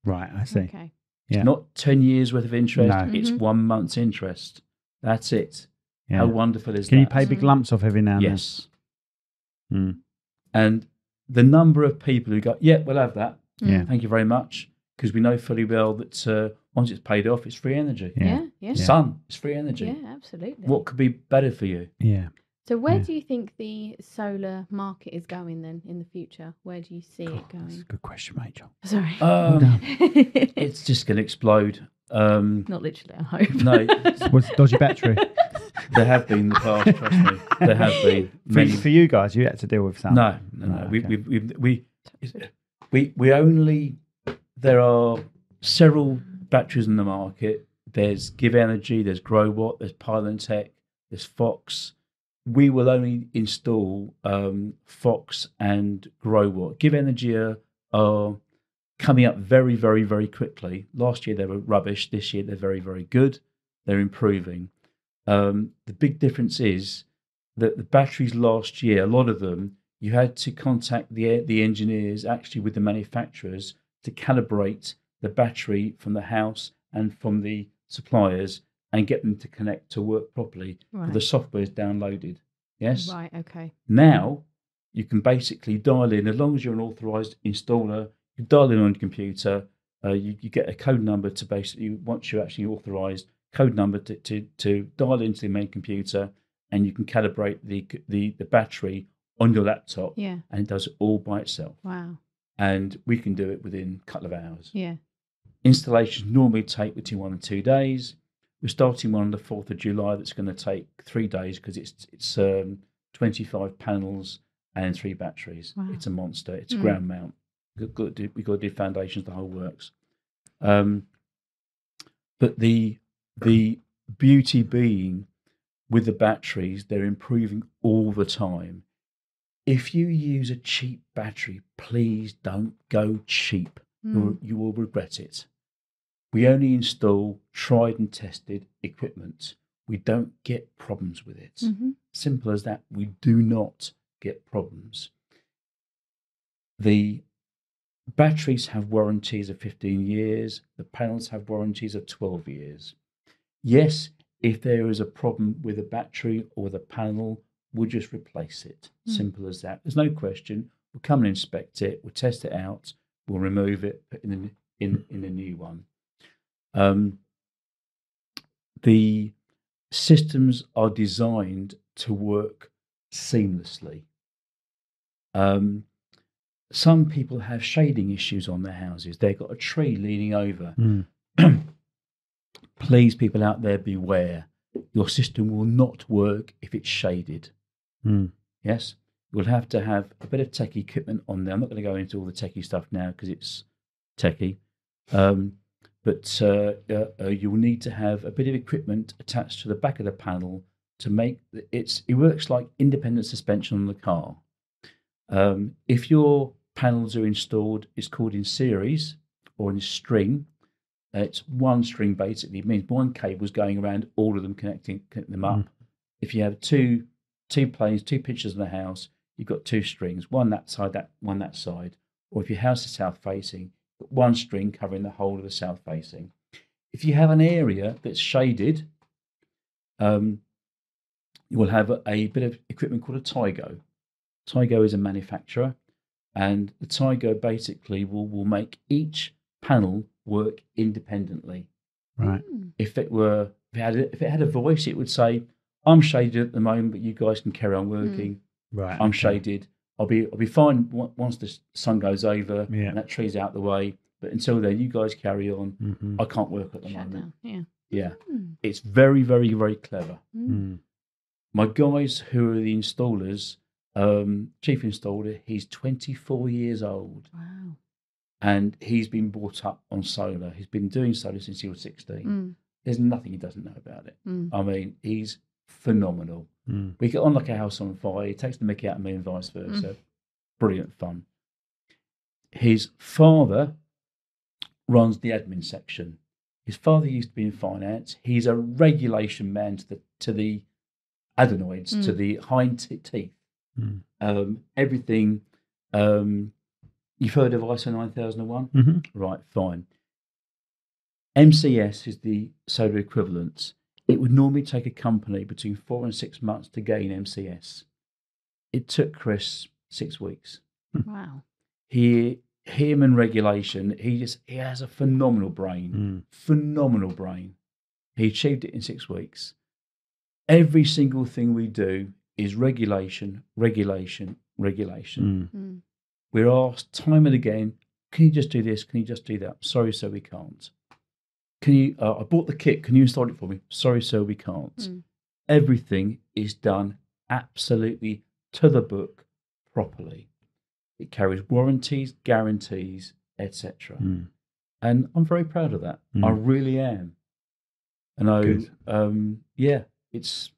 Right, I see. Okay. Yeah. It's not 10 years worth of interest. No. It's 1 month's interest. That's it. Yeah. How wonderful is that? Can you pay big lumps off every now and Yes. then? And the number of people who go, yeah, we'll have that. Yeah. Thank you very much. Because we know fully well that once it's paid off, it's free energy. Yeah. Sun, it's free energy. Yeah, absolutely. What could be better for you? Yeah. So where do you think the solar market is going then in the future? Where do you see it That's a going? good question, Rachel. Sorry. It's just going to explode. Not literally, I hope. No, What's dodgy battery? there have been in the past. Trust me, there have been. For you guys, you had to deal with some. No. Okay. We only. There are several batteries in the market. There's Give Energy, there's GrowWatt, there's Pylon-Tech, there's Fox. We will only install Fox and GrowWatt. Give Energy are coming up very, very, very quickly. Last year they were rubbish. This year they're very, very good. They're improving. The big difference is that the batteries last year, a lot of them, you had to contact the engineers actually with the manufacturers to calibrate the battery from the house and from the suppliers and get them to connect to work properly. Right. The software is downloaded. Yes. Right, okay. Now you can basically dial in, as long as you're an authorized installer, you dial in on your computer, you get a code number to basically, once you're actually authorised, code number to dial into the main computer, and you can calibrate the battery on your laptop, Yeah. and it does it all by itself. Wow. And we can do it within a couple of hours. Yeah. Installations normally take between 1 and 2 days. We're starting one on the 4th of July that's going to take 3 days because it's 25 panels and 3 batteries. Wow. It's a monster. It's a ground mount. We've got to do foundations, the whole works. But the beauty being with the batteries, they're improving all the time. If you use a cheap battery, please don't go cheap. You will regret it. We only install tried and tested equipment. We don't get problems with it. Simple as that. We do not get problems. The batteries have warranties of 15 years. The panels have warranties of 12 years. Yes, if there is a problem with a battery or the panel, we'll just replace it. Simple as that. There's no question. We'll come and inspect it. We'll test it out. We'll remove it, put in a new one. The systems are designed to work seamlessly. Some people have shading issues on their houses. They've got a tree leaning over. Please, people out there, beware. Your system will not work if it's shaded. Yes? You'll have to have a bit of techie equipment on there. I'm not going to go into all the techie stuff now because it's techie. But you'll need to have a bit of equipment attached to the back of the panel to make it works like independent suspension on the car. If your panels are installed, it's called in series or in string. It's one string basically. It means one cable's going around all of them, connecting them up. If you have two planes, 2 pictures of the house, you've got 2 strings, one that side, one that side. Or if your house is south facing, one string covering the whole of the south facing. If you have an area that's shaded, you will have a bit of equipment called a Tygo. Tygo is a manufacturer, and the Tygo basically will make each panel work independently. Right. If it had a voice, it would say, "I'm shaded at the moment, but you guys can carry on working. Right. I'm shaded. I'll be fine once the sun goes over and that tree's out the way. But until then, you guys carry on. I can't work at the moment." Yeah. It's very, very, very clever. My guys who are the installers, chief installer, he's 24 years old. Wow. And he's been brought up on solar. He's been doing solar since he was 16. There's nothing he doesn't know about it. I mean, he's phenomenal. We get on like a house on fire. He takes the mickey out of me and vice versa. Brilliant fun. His father runs the admin section. His father used to be in finance. He's a regulation man to the adenoids, to the hind teeth. Everything. You've heard of ISO 9001? Right, fine. MCS is the solar equivalent. It would normally take a company between 4 and 6 months to gain MCS. It took Chris 6 weeks. Wow. Him and regulation, he has a phenomenal brain. Phenomenal brain. He achieved it in 6 weeks. Every single thing we do is regulation. We're asked time and again, can you just do this? Can you just do that? Sorry, sir, we can't. Can you? I bought the kit. Can you install it for me? Sorry, sir, we can't. Everything is done absolutely to the book, properly. It carries warranties, guarantees, etc. And I'm very proud of that. I really am. And it's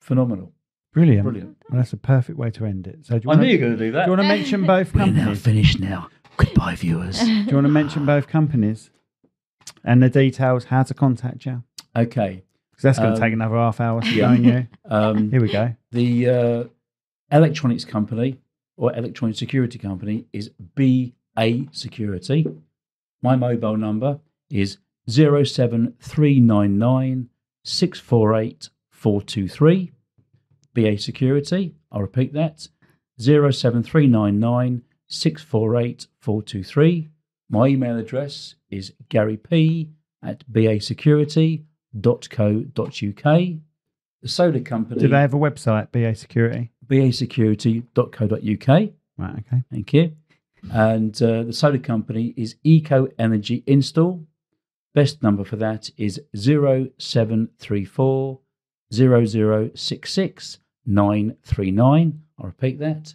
phenomenal. Brilliant. Brilliant. Well, that's a perfect way to end it. So do you I want knew you were going to do that. Do you want to mention both We're now companies? finished now. Goodbye, viewers. Do you want to mention both companies and the details, how to contact you? Okay. Because that's going to take another half hour, don't you? Here we go. The electronics company or electronic security company is BA Security. My mobile number is 07399 648 423. BA Security, I'll repeat that, 07399 648 423. My email address is garyp@basecurity.co.uk. The solar company... Do they have a website, BA Security? basecurity.co.uk. Right, okay. Thank you. And the solar company is Eco Energy Install. Best number for that is 0734 0066 939. I'll repeat that.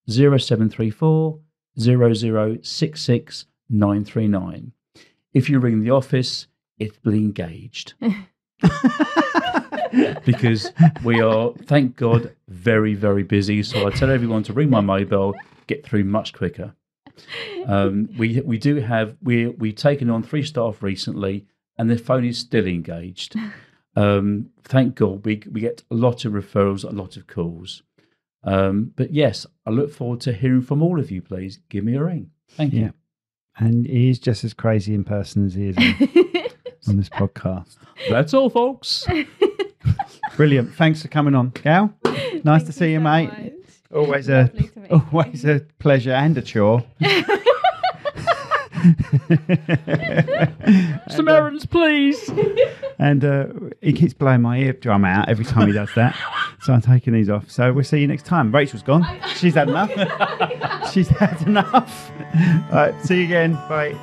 0734 0066 939. If you ring the office, it'll be engaged. Because we are, thank God, very, very busy. So I tell everyone to ring my mobile, get through much quicker. We've taken on 3 staff recently, and their phone is still engaged. Thank God, we get a lot of referrals, a lot of calls. But yes, I look forward to hearing from all of you. Please give me a ring. Thank you. And he is just as crazy in person as he is on this podcast. That's all, folks. Brilliant. Thanks for coming on, Gal. Nice to see you, mate. Always a pleasure and a chore. Some errands, please. And he keeps blowing my eardrum out every time he does that. So I'm taking these off. So we'll see you next time. Rachel's gone. She's had enough. She's had enough. All right. See you again. Bye.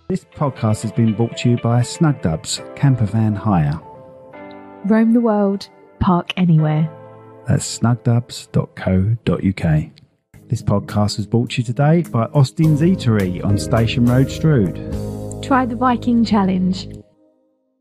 This podcast has been brought to you by Snugdubs Camper Van Hire. Roam the world, park anywhere. That's snugdubs.co.uk. This podcast was brought to you today by Austin's Eatery on Station Road, Strood. Try the Viking Challenge.